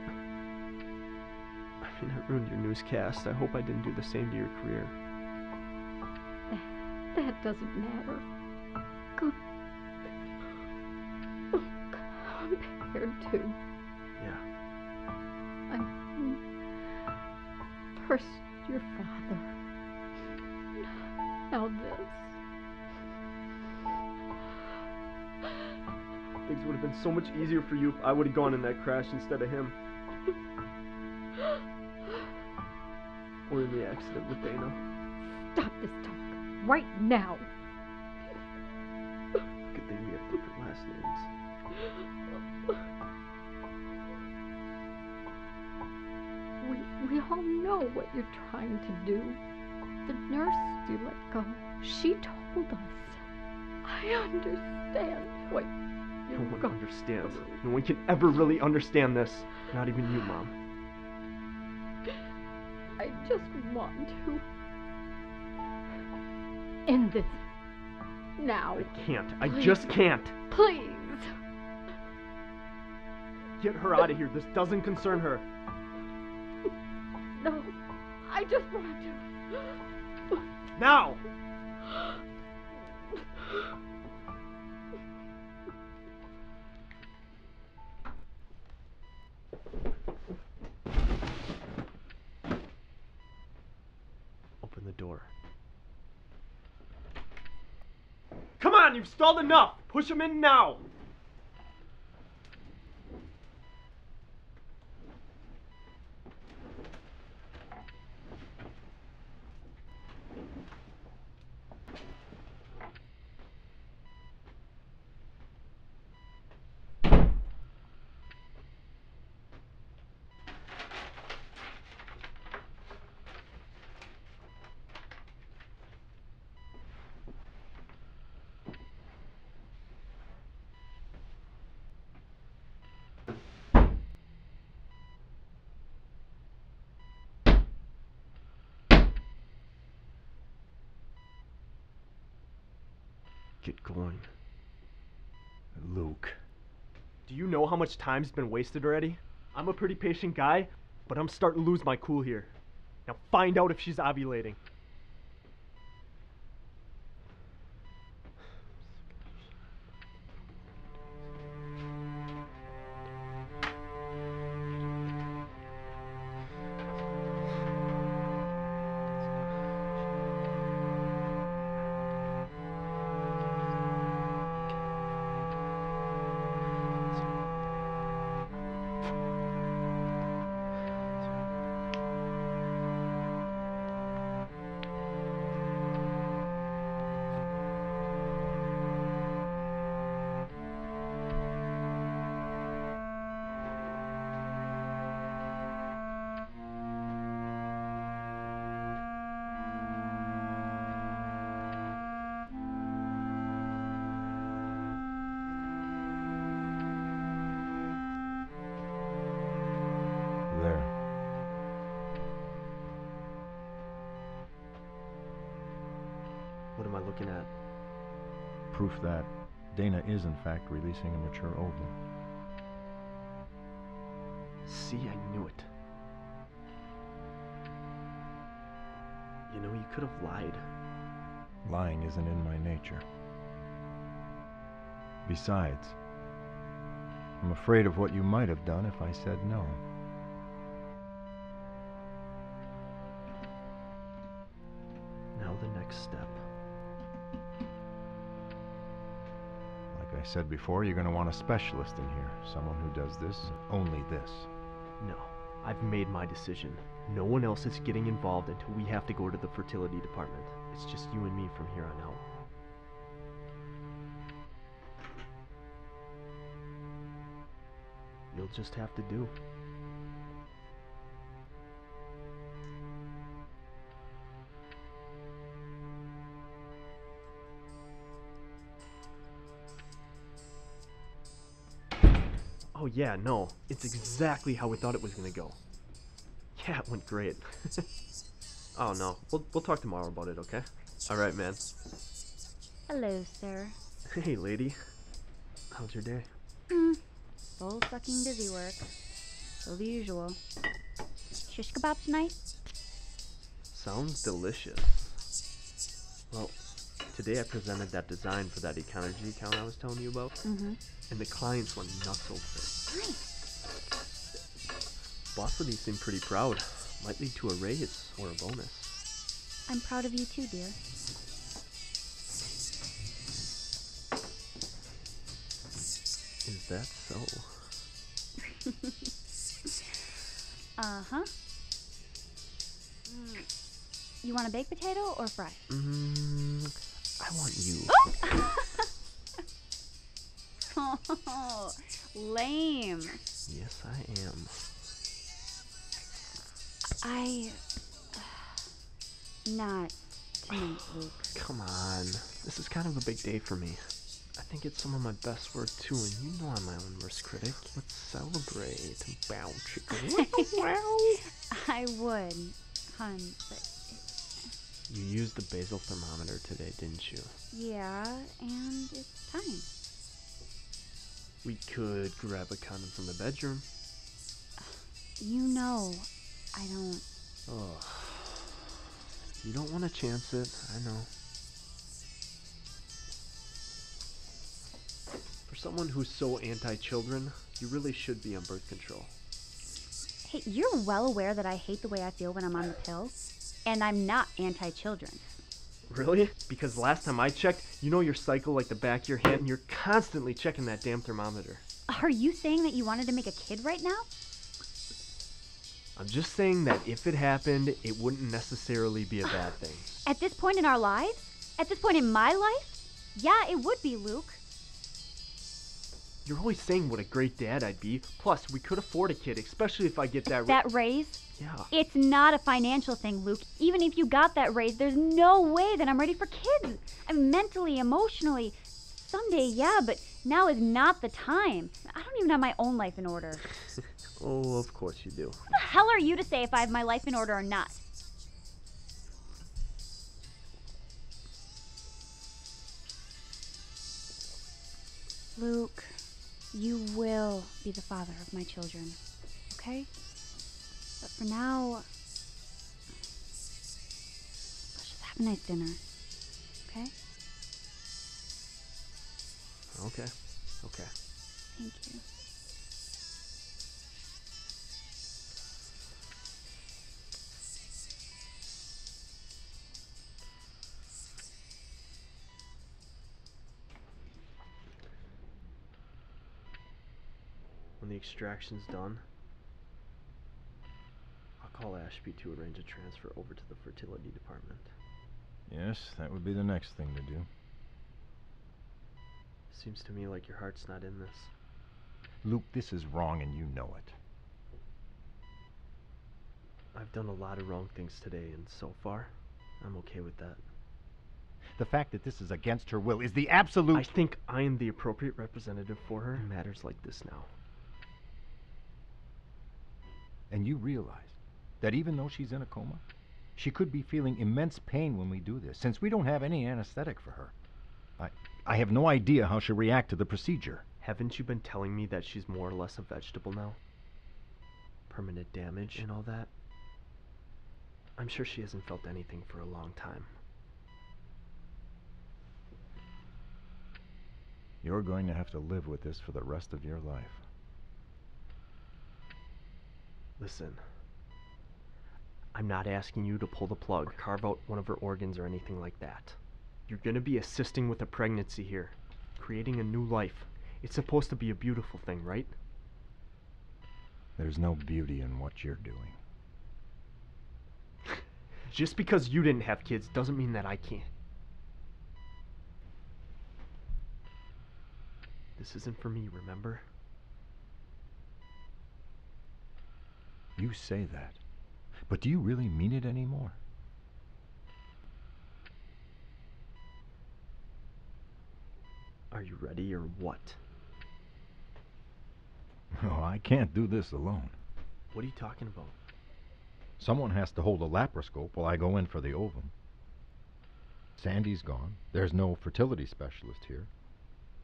I mean, I ruined your newscast. I hope I didn't do the same to your career. That doesn't matter. Compared to... Yeah. I mean, first your father. Now this. Things would have been so much easier for you if I would have gone in that crash instead of him. Or in the accident with Dana. Stop this talk. Right now. Good thing we have different last names. We all know what you're trying to do. The nurse you let go, she told us. I understand what you're No one understands. No one can ever really understand this. Not even you, Mom. I just want to end this now. I can't. I Please. just can't. Please. Get her out of here. This doesn't concern her. No. I just want to. Now! Open the door. Come on, you've stalled enough! Push him in now! get going. Luke. Do you know how much time's been wasted already? I'm a pretty patient guy, but I'm starting to lose my cool here. Now find out if she's ovulating. What am I looking at? Proof that Dana is in fact releasing a mature ovum. See, I knew it. You know, you could have lied. Lying isn't in my nature. Besides, I'm afraid of what you might have done if I said no. Now the next step. Like I said before, you're going to want a specialist in here. Someone who does this, only this. No, I've made my decision. No one else is getting involved until we have to go to the fertility department. It's just you and me from here on out. You'll just have to do. Oh yeah, no. It's exactly how we thought it was gonna go. Yeah, it went great. Oh no, we'll talk tomorrow about it, okay? Alright, man. Hello, sir. Hey, lady. How's your day? Soul-sucking busy work. So the usual. Shish kebab tonight? Sounds delicious. Well, today I presented that design for that ecology account I was telling you about. And the clients went nuts over it. Nice. Boss lady seemed pretty proud. Might lead to a raise or a bonus. I'm proud of you too, dear. Is that so? Uh-huh. You want a baked potato or fry? I want you. Oh, lame. Yes, I am. Not tonight, Luke. Come on. This is kind of a big day for me. I think it's some of my best work too, and you know I'm my own worst critic. Let's celebrate. Bow chicken. I would, hun, but... You used the basal thermometer today, didn't you? Yeah, and it's time. We could grab a condom from the bedroom. You know, I don't... Oh. You don't want to chance it, I know. For someone who's so anti-children, you really should be on birth control. Hey, you're well aware that I hate the way I feel when I'm on the pill, and I'm not anti-children. Really? Because last time I checked, you know your cycle like the back of your hand, and you're constantly checking that damn thermometer. Are you saying that you wanted to make a kid right now? I'm just saying that if it happened, it wouldn't necessarily be a bad thing. At this point in our lives? At this point in my life? Yeah, it would be, Luke. You're always saying what a great dad I'd be. Plus, we could afford a kid, especially if I get that raise? Yeah. It's not a financial thing, Luke. Even if you got that raise, there's no way that I'm ready for kids. I'm mentally, emotionally. Someday, yeah, but now is not the time. I don't even have my own life in order. Oh, of course you do. Who the hell are you to say if I have my life in order or not? Luke, you will be the father of my children, okay? But for now, let's just have a nice dinner, okay? Okay. Okay. Thank you. When the extraction's done, I'll call Ashby to arrange a transfer over to the fertility department. Yes, that would be the next thing to do. Seems to me like your heart's not in this. Luke, this is wrong and you know it. I've done a lot of wrong things today, and so far, I'm okay with that. The fact that this is against her will is the absolute... I think I am the appropriate representative for her in matters like this now. And you realize that even though she's in a coma, she could be feeling immense pain when we do this, since we don't have any anesthetic for her. I have no idea how she'll react to the procedure. Haven't you been telling me that she's more or less a vegetable now? Permanent damage and all that? I'm sure she hasn't felt anything for a long time. You're going to have to live with this for the rest of your life. Listen, I'm not asking you to pull the plug or carve out one of her organs or anything like that. You're gonna be assisting with a pregnancy here, creating a new life. It's supposed to be a beautiful thing, right? There's no beauty in what you're doing. Just because you didn't have kids doesn't mean that I can't. This isn't for me, remember? You say that, but do you really mean it anymore? Are you ready or what? Oh, I can't do this alone. What are you talking about? Someone has to hold a laparoscope while I go in for the ovum. Sandy's gone. There's no fertility specialist here.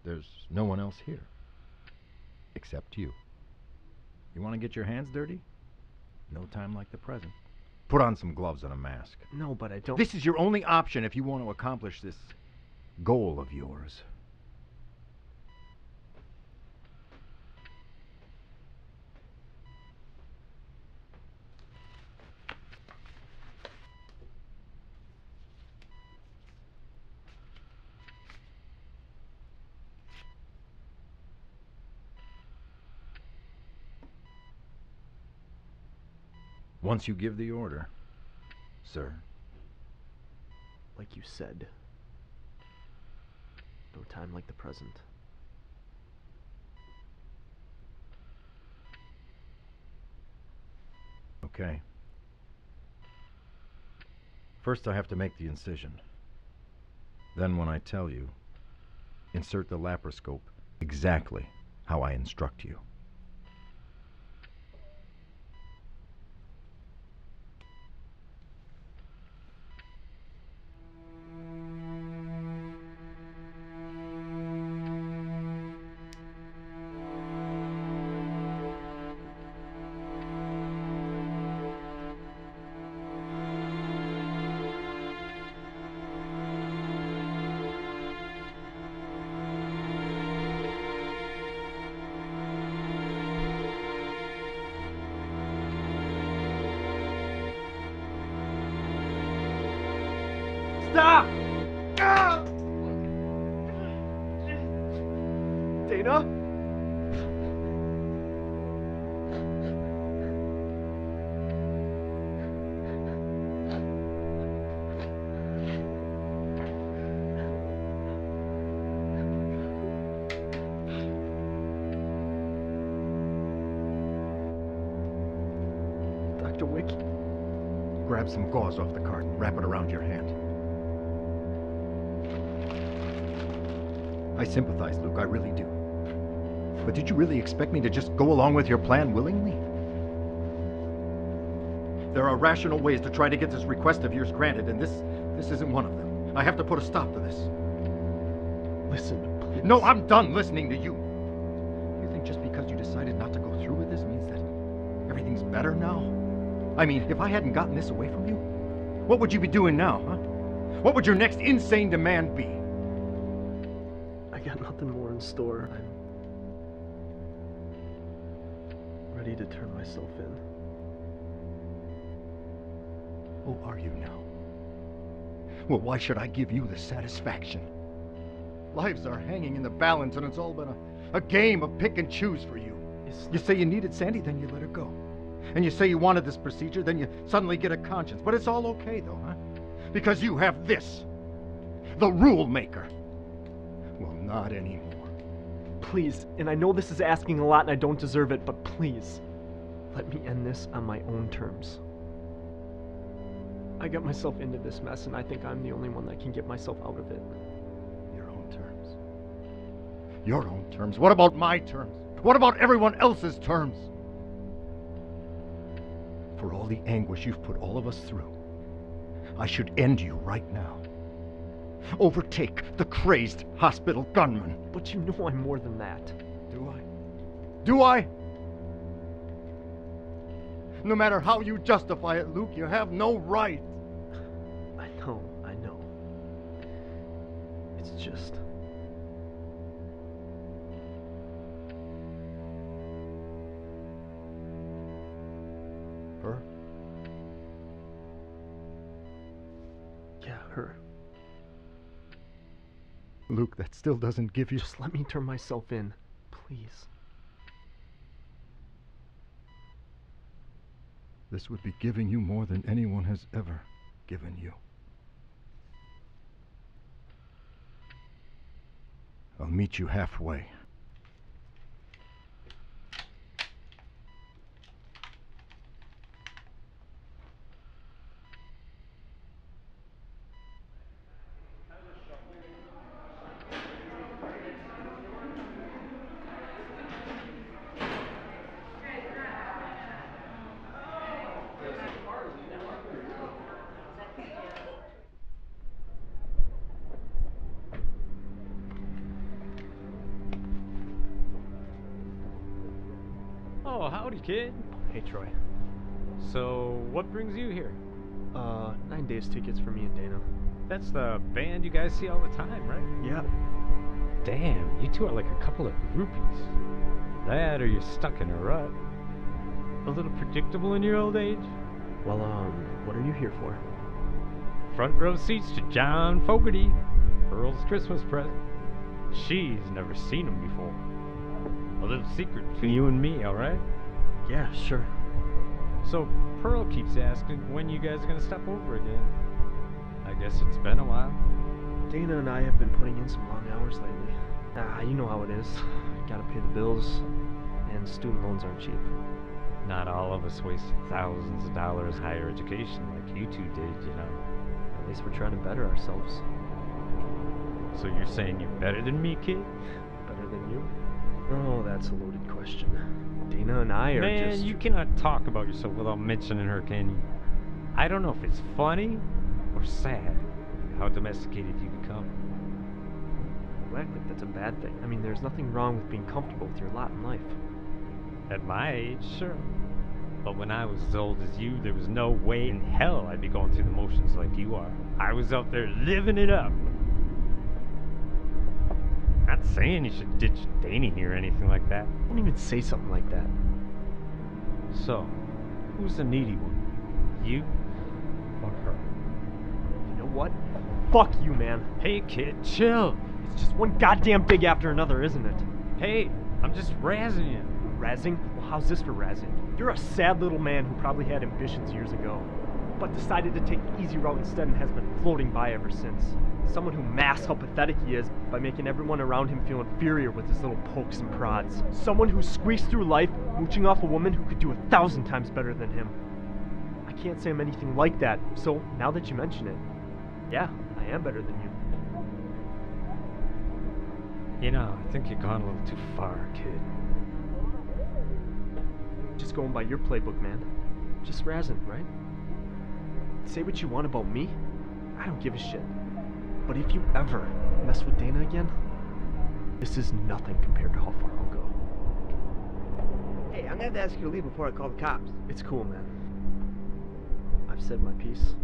There's no one else here. Except you. You want to get your hands dirty? No time like the present. Put on some gloves and a mask. No, but I don't... This is your only option if you want to accomplish this goal of yours. Once you give the order, sir. Like you said, no time like the present. Okay. First I have to make the incision. Then when I tell you, insert the laparoscope exactly how I instruct you. Stop! Ah! Dana? Dr. Wick, grab some gauze off the cart and wrap it around your hand. I sympathize, Luke, I really do. But did you really expect me to just go along with your plan willingly? There are rational ways to try to get this request of yours granted, and this isn't one of them. I have to put a stop to this. Listen, No, I'm done listening to you. You think just because you decided not to go through with this means that everything's better now? I mean, if I hadn't gotten this away from you, what would you be doing now, huh? What would your next insane demand be? I got nothing more in store. I'm ready to turn myself in. Oh, are you now? Well, why should I give you the satisfaction? Lives are hanging in the balance, and it's all been a game of pick and choose for you. You say you needed Sandy, then you let her go. And you say you wanted this procedure, then you suddenly get a conscience. But it's all okay, though, huh? Because you have this. The rule maker. Well, not anymore. Please, and I know this is asking a lot and I don't deserve it, but please, let me end this on my own terms. I got myself into this mess, and I think I'm the only one that can get myself out of it. Your own terms. Your own terms. What about my terms? What about everyone else's terms? For all the anguish you've put all of us through, I should end you right now. Overtake the crazed hospital gunman. But you know I'm more than that. Do I? Do I? No matter how you justify it, Luke, you have no right. I know. It's just... Her? Yeah, her. Luke, that still doesn't give you... Just let me turn myself in, please. This would be giving you more than anyone has ever given you. I'll meet you halfway. Oh, howdy, kid. Hey, Troy. So, what brings you here? 9 days tickets for me and Dana. That's the band you guys see all the time, right? Yeah. Damn, you two are like a couple of groupies. That or you're stuck in a rut. A little predictable in your old age? Well, what are you here for? Front row seats to John Fogerty, Pearl's Christmas present. She's never seen him before. A little secret between you and me, alright? Yeah, sure. So, Pearl keeps asking when you guys are gonna step over again. I guess it's been a while. Dana and I have been putting in some long hours lately. You know how it is. Gotta pay the bills, and student loans aren't cheap. Not all of us waste thousands of dollars higher education like you two did, you know. At least we're trying to better ourselves. So you're saying you're better than me, kid? Better than you? Oh, that's a loaded question. Dana and I are Man, you cannot talk about yourself without mentioning her, can you? I don't know if it's funny or sad how domesticated you become. You act like that's a bad thing. I mean, there's nothing wrong with being comfortable with your lot in life. At my age, sure. But when I was as old as you, there was no way in hell I'd be going through the motions like you are. I was out there living it up. Not saying you should ditch dating or anything like that. Don't even say something like that. So, who's the needy one? You or her? You know what? Fuck you, man. Hey, kid, chill. It's just one goddamn thing after another, isn't it? Hey, I'm just razzing you. Razzing? Well, how's this for razzing? You're a sad little man who probably had ambitions years ago, but decided to take the easy route instead and has been floating by ever since. Someone who masks how pathetic he is by making everyone around him feel inferior with his little pokes and prods. Someone who squeaks through life, mooching off a woman who could do 1,000 times better than him. I can't say I'm anything like that, so now that you mention it, yeah, I am better than you. You know, I think you've gone a little too far, kid. Just going by your playbook, man. Just razzing, right? Say what you want about me. I don't give a shit. But if you ever mess with Dana again, This is nothing compared to how far I'll go. Hey, I'm gonna have to ask you to leave before I call the cops. It's cool, man. I've said my piece.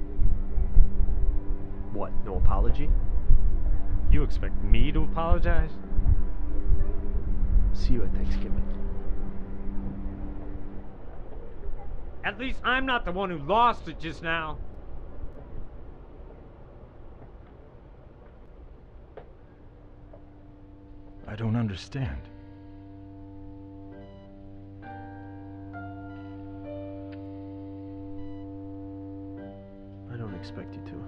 What, no apology? You expect me to apologize? See you at Thanksgiving. At least I'm not the one who lost it just now. I don't understand. I don't expect you to.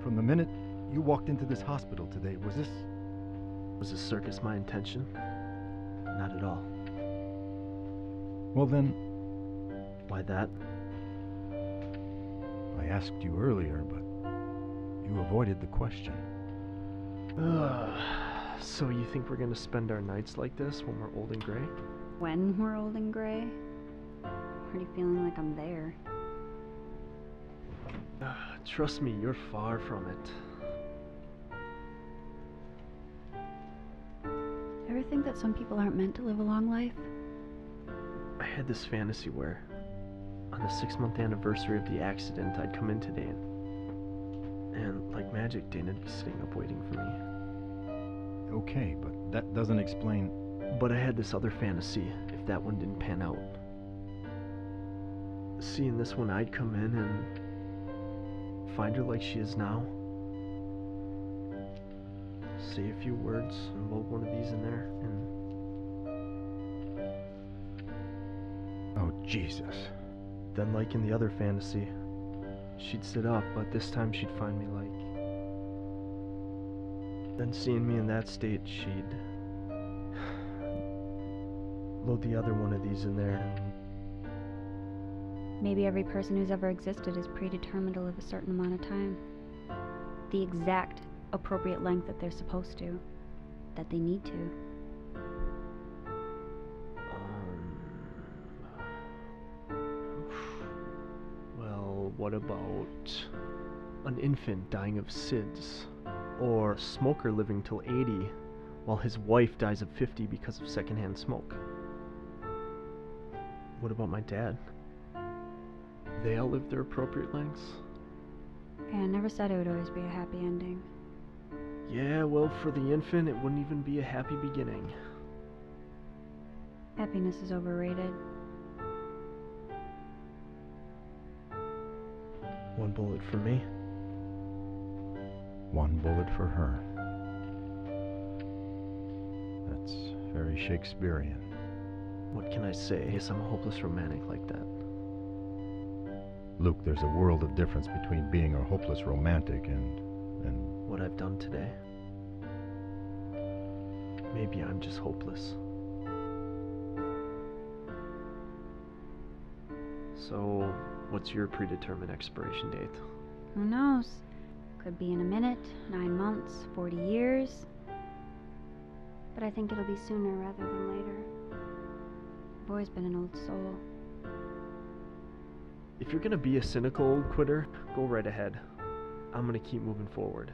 From the minute you walked into this hospital today, was this circus my intention? Not at all. Well then... Why that? I asked you earlier, but you avoided the question. So you think we're gonna spend our nights like this when we're old and gray? When we're old and gray? Already feeling like I'm there. Trust me, you're far from it. Ever think that some people aren't meant to live a long life? I had this fantasy where, on the 6-month anniversary of the accident, I'd come in today and like magic, Dana'd be sitting up waiting for me. Okay, but that doesn't explain... But I had this other fantasy, if that one didn't pan out. See, in this one, I'd come in and find her like she is now. Say a few words and load one of these in there, and... Oh, Jesus. Then, like in the other fantasy, she'd sit up, but this time she'd find me like... Then seeing me in that state, she'd... load the other one of these in there, and... Maybe every person who's ever existed is predetermined to live a certain amount of time. The exact appropriate length that they're supposed to. That they need to. Well, what about an infant dying of SIDS? Or a smoker living till 80 while his wife dies of 50 because of secondhand smoke? What about my dad? They all live their appropriate lengths? Yeah, I never said it would always be a happy ending. Yeah, well, for the infant, it wouldn't even be a happy beginning. Happiness is overrated. One bullet for me. One bullet for her. That's very Shakespearean. What can I say? Yes, I'm a hopeless romantic like that. Luke, there's a world of difference between being a hopeless romantic and... What I've done today. Maybe I'm just hopeless. So, what's your predetermined expiration date? Who knows? Could be in a minute, 9 months, 40 years. But I think it'll be sooner rather than later. I've always been an old soul. If you're gonna be a cynical old quitter, go right ahead. I'm gonna keep moving forward.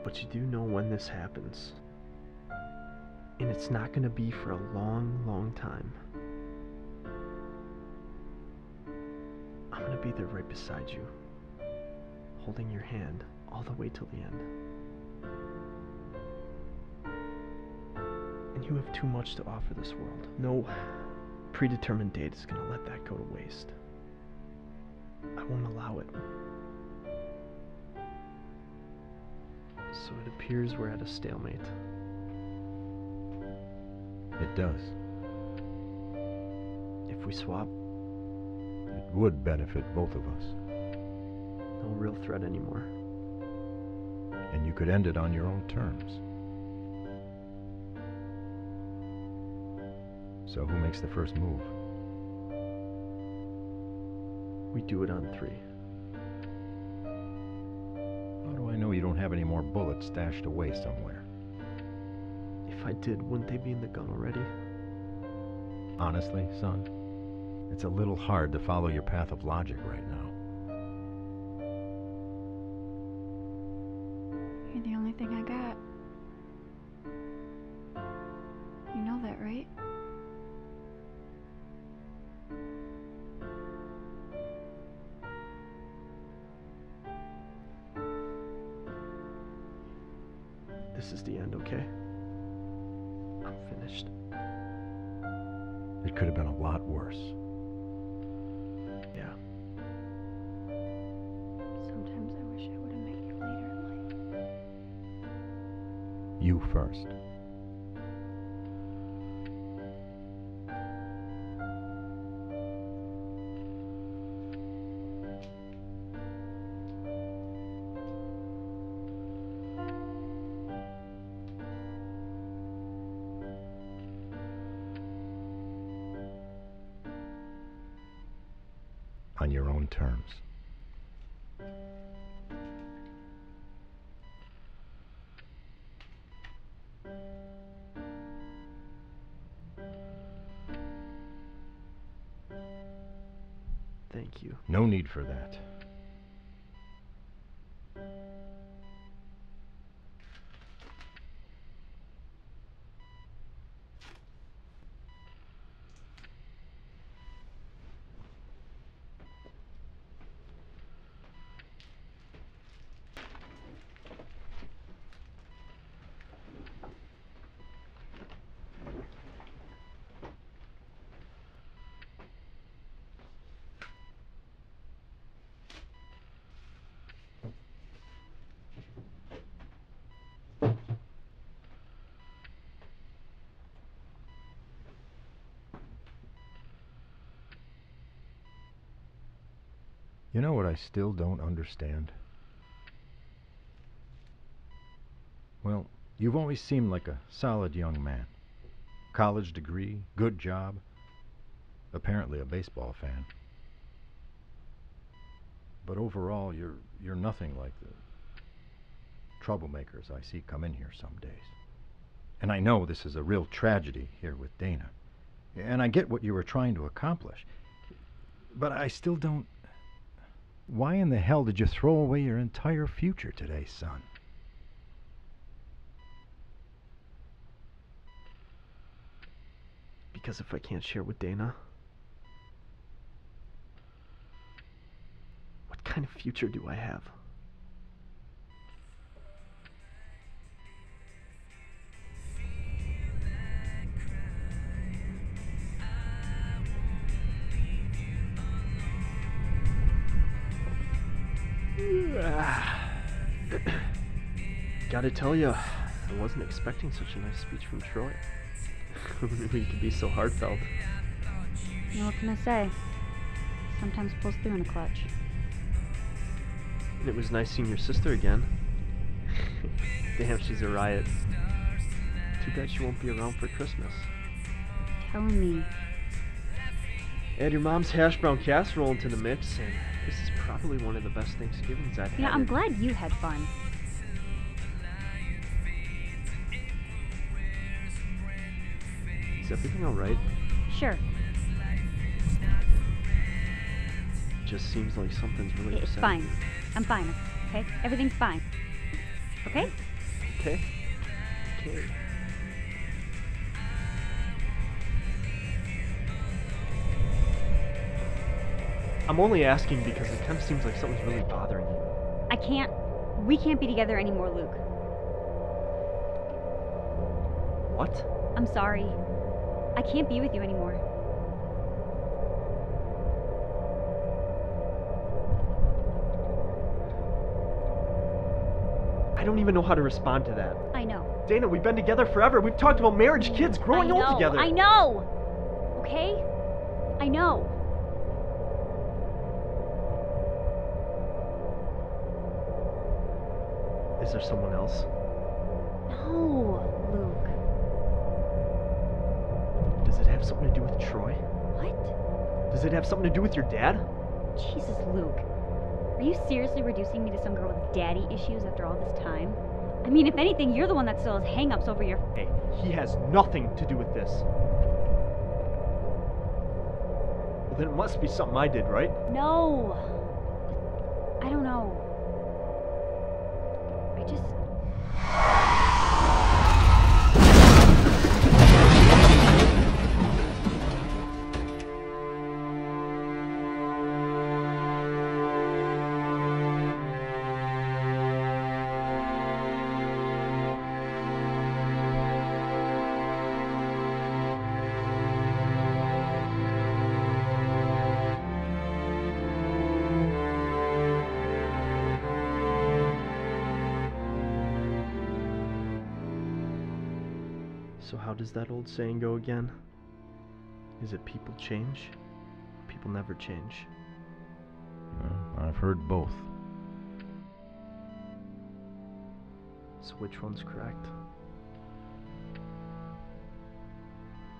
But you do know when this happens. And it's not gonna be for a long, long time. I'm gonna be there right beside you, holding your hand all the way till the end. And you have too much to offer this world. No predetermined date is gonna let that go to waste. I won't allow it. So it appears we're at a stalemate. It does. If we swap, it would benefit both of us. No real threat anymore. And you could end it on your own terms. So who makes the first move? We do it on 3. How do I know you don't have any more bullets stashed away somewhere? If I did, wouldn't they be in the gun already? Honestly, son, it's a little hard to follow your path of logic right now. You're the only thing I got. You know that, right? This is the end, okay? I'm finished. It could have been a lot worse. Yeah. Sometimes I wish I would have met you later in life. You first. On your own terms. Thank you. No need for that. You know what I still don't understand? Well, you've always seemed like a solid young man. College degree, good job, apparently a baseball fan. But overall, you're nothing like the troublemakers I see come in here some days. And I know this is a real tragedy here with Dana. And I get what you were trying to accomplish. But I still don't... Why in the hell did you throw away your entire future today, son? Because if I can't share with Dana, what kind of future do I have? Gotta tell you, I wasn't expecting such a nice speech from Troy. Who knew he could be so heartfelt? Well, what can I say? Sometimes pulls through in a clutch. And it was nice seeing your sister again. Damn, she's a riot. Too bad she won't be around for Christmas. Telling me. Add your mom's hash brown casserole into the mix, and this is probably one of the best Thanksgivings I've had. Yeah, I'm glad you had fun. Is everything alright? Sure. Just seems like something's really It's upsetting. fine. I'm fine, okay? Everything's fine. Okay? Okay. Okay. I'm only asking because it kind of seems like something's really bothering you. We can't be together anymore, Luke. What? I'm sorry. I can't be with you anymore. I don't even know how to respond to that. I know. Dana, we've been together forever. We've talked about marriage, kids, growing old together. I know! Okay? I know. Is there someone else? No, Luke. Does it have something to do with Troy? What? Does it have something to do with your dad? Jesus, Luke. Are you seriously reducing me to some girl with daddy issues after all this time? I mean, if anything, you're the one that still has hang-ups over your... Hey, he has nothing to do with this. Well, then it must be something I did, right? No. I don't know. I just... So how does that old saying go again? Is it people change? People never change. Well, I've heard both. So which one's correct?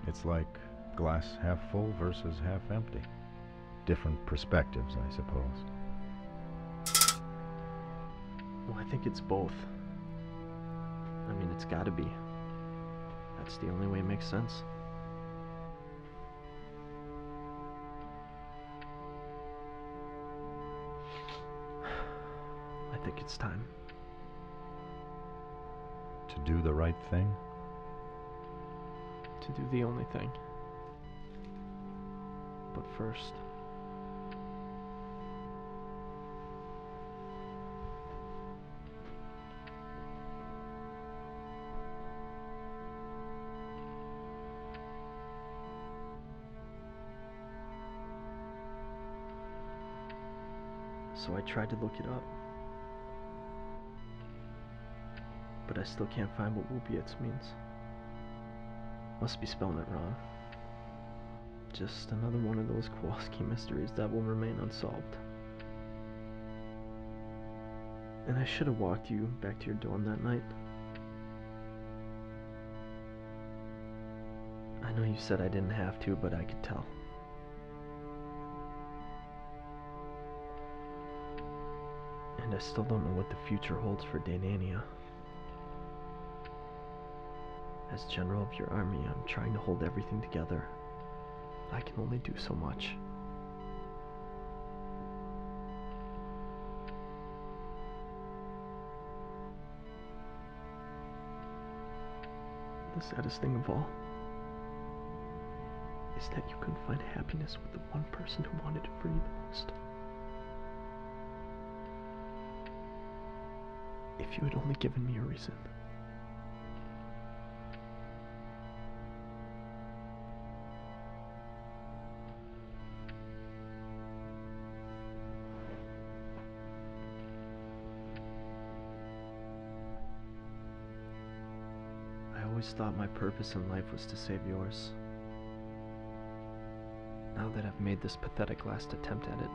It's like glass half full versus half empty. Different perspectives, I suppose. Well, I think it's both. I mean, it's gotta be. That's the only way it makes sense. I think it's time. To do the right thing? To do the only thing. But first... So I tried to look it up. But I still can't find what opiates means. Must be spelling it wrong. Just another one of those Kowalski mysteries that will remain unsolved. And I should have walked you back to your dorm that night. I know you said I didn't have to, but I could tell. And I still don't know what the future holds for Dainania. As general of your army, I'm trying to hold everything together. I can only do so much. The saddest thing of all is that you couldn't find happiness with the one person who wanted it for you the most. If you had only given me a reason. I always thought my purpose in life was to save yours. Now that I've made this pathetic last attempt at it,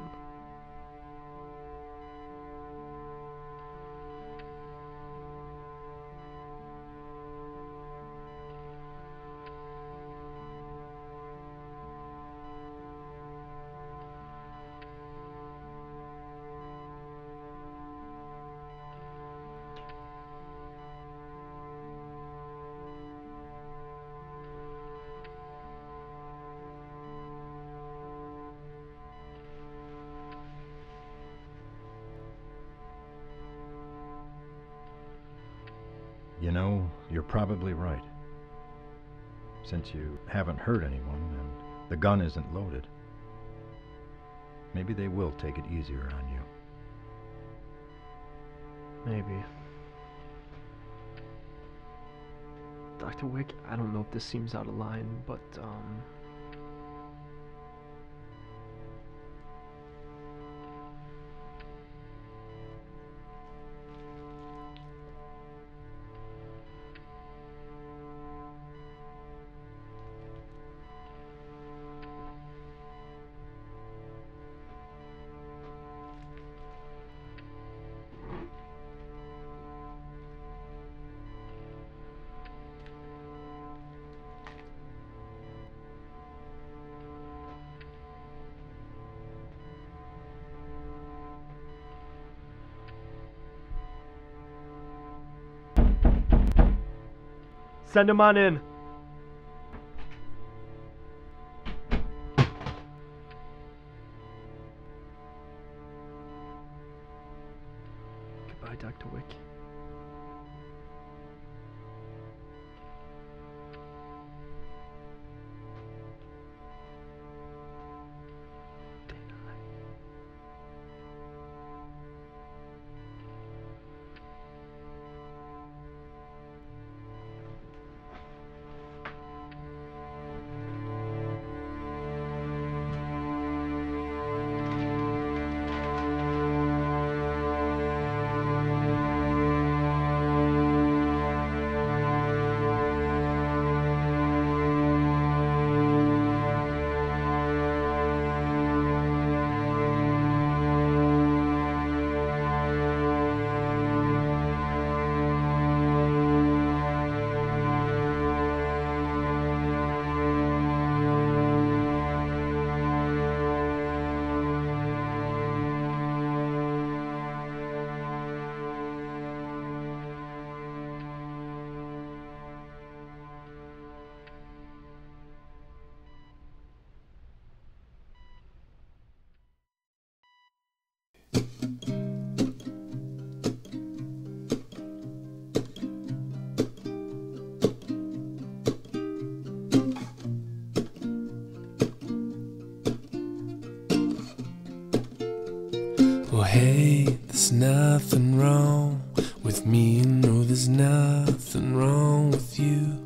You know, you're probably right. Since you haven't hurt anyone and the gun isn't loaded, maybe they will take it easier on you. maybe. Dr. Wick, I don't know if this seems out of line, but, Send him on in. Goodbye, Dr. Wick. Well, hey, there's nothing wrong with me, you know there's nothing wrong with you.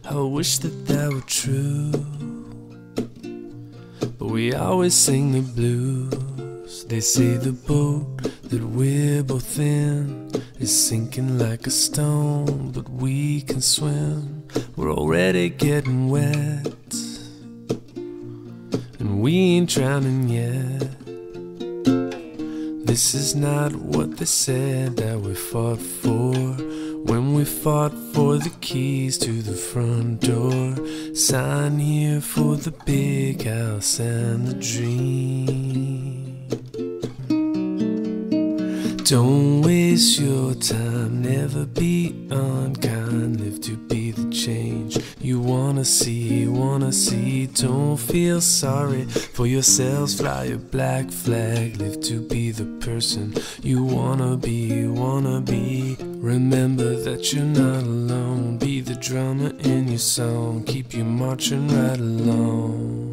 I wish that that were true, but we always sing the blues. They say the boat that we're both in is sinking like a stone, but we can swim. We're already getting wet, and we ain't drowning yet. This is not what they said that we fought for when we fought for the keys to the front door. Sign here for the big house and the dream. Don't waste your time, never be unkind. Live to be the change you wanna see, Don't feel sorry for yourselves, fly a black flag. Live to be the person you wanna be, Remember that you're not alone. Be the drummer in your song, keep you marching right along.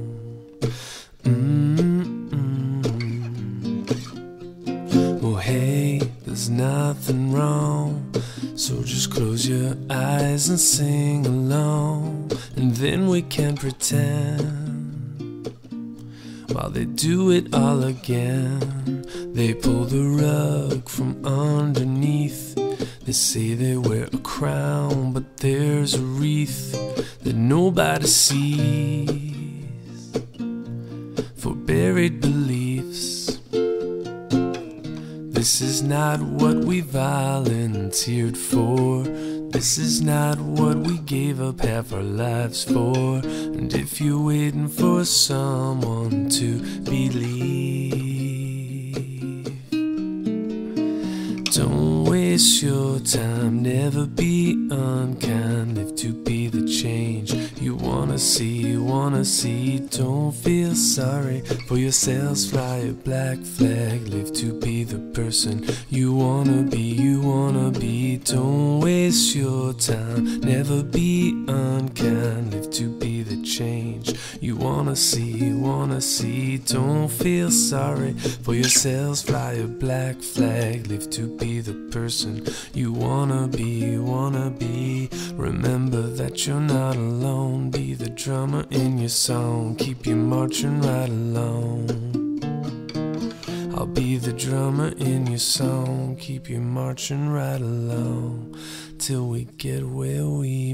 Well, hey, there's nothing wrong, so just close your eyes and sing along, and then we can pretend while they do it all again. They pull the rug from underneath. They say they wear a crown, but there's a wreath that nobody sees for buried beliefs. This is not what we volunteered for. This is not what we gave up half our lives for. And if you're waiting for someone to believe, don't waste your time, never be unkind. Live to be the change you wanna see, Don't feel sorry for yourselves, fly a black flag. Live to be the person you wanna be, Don't waste your time, never be unkind. Live to be the change you wanna see, Don't feel sorry for yourselves, fly a black flag. Live to be the person you wanna be, Remember that you're not alone. Be the drummer in your song, keep you marching right along. I'll be the drummer in your song, keep you marching right along till we get where we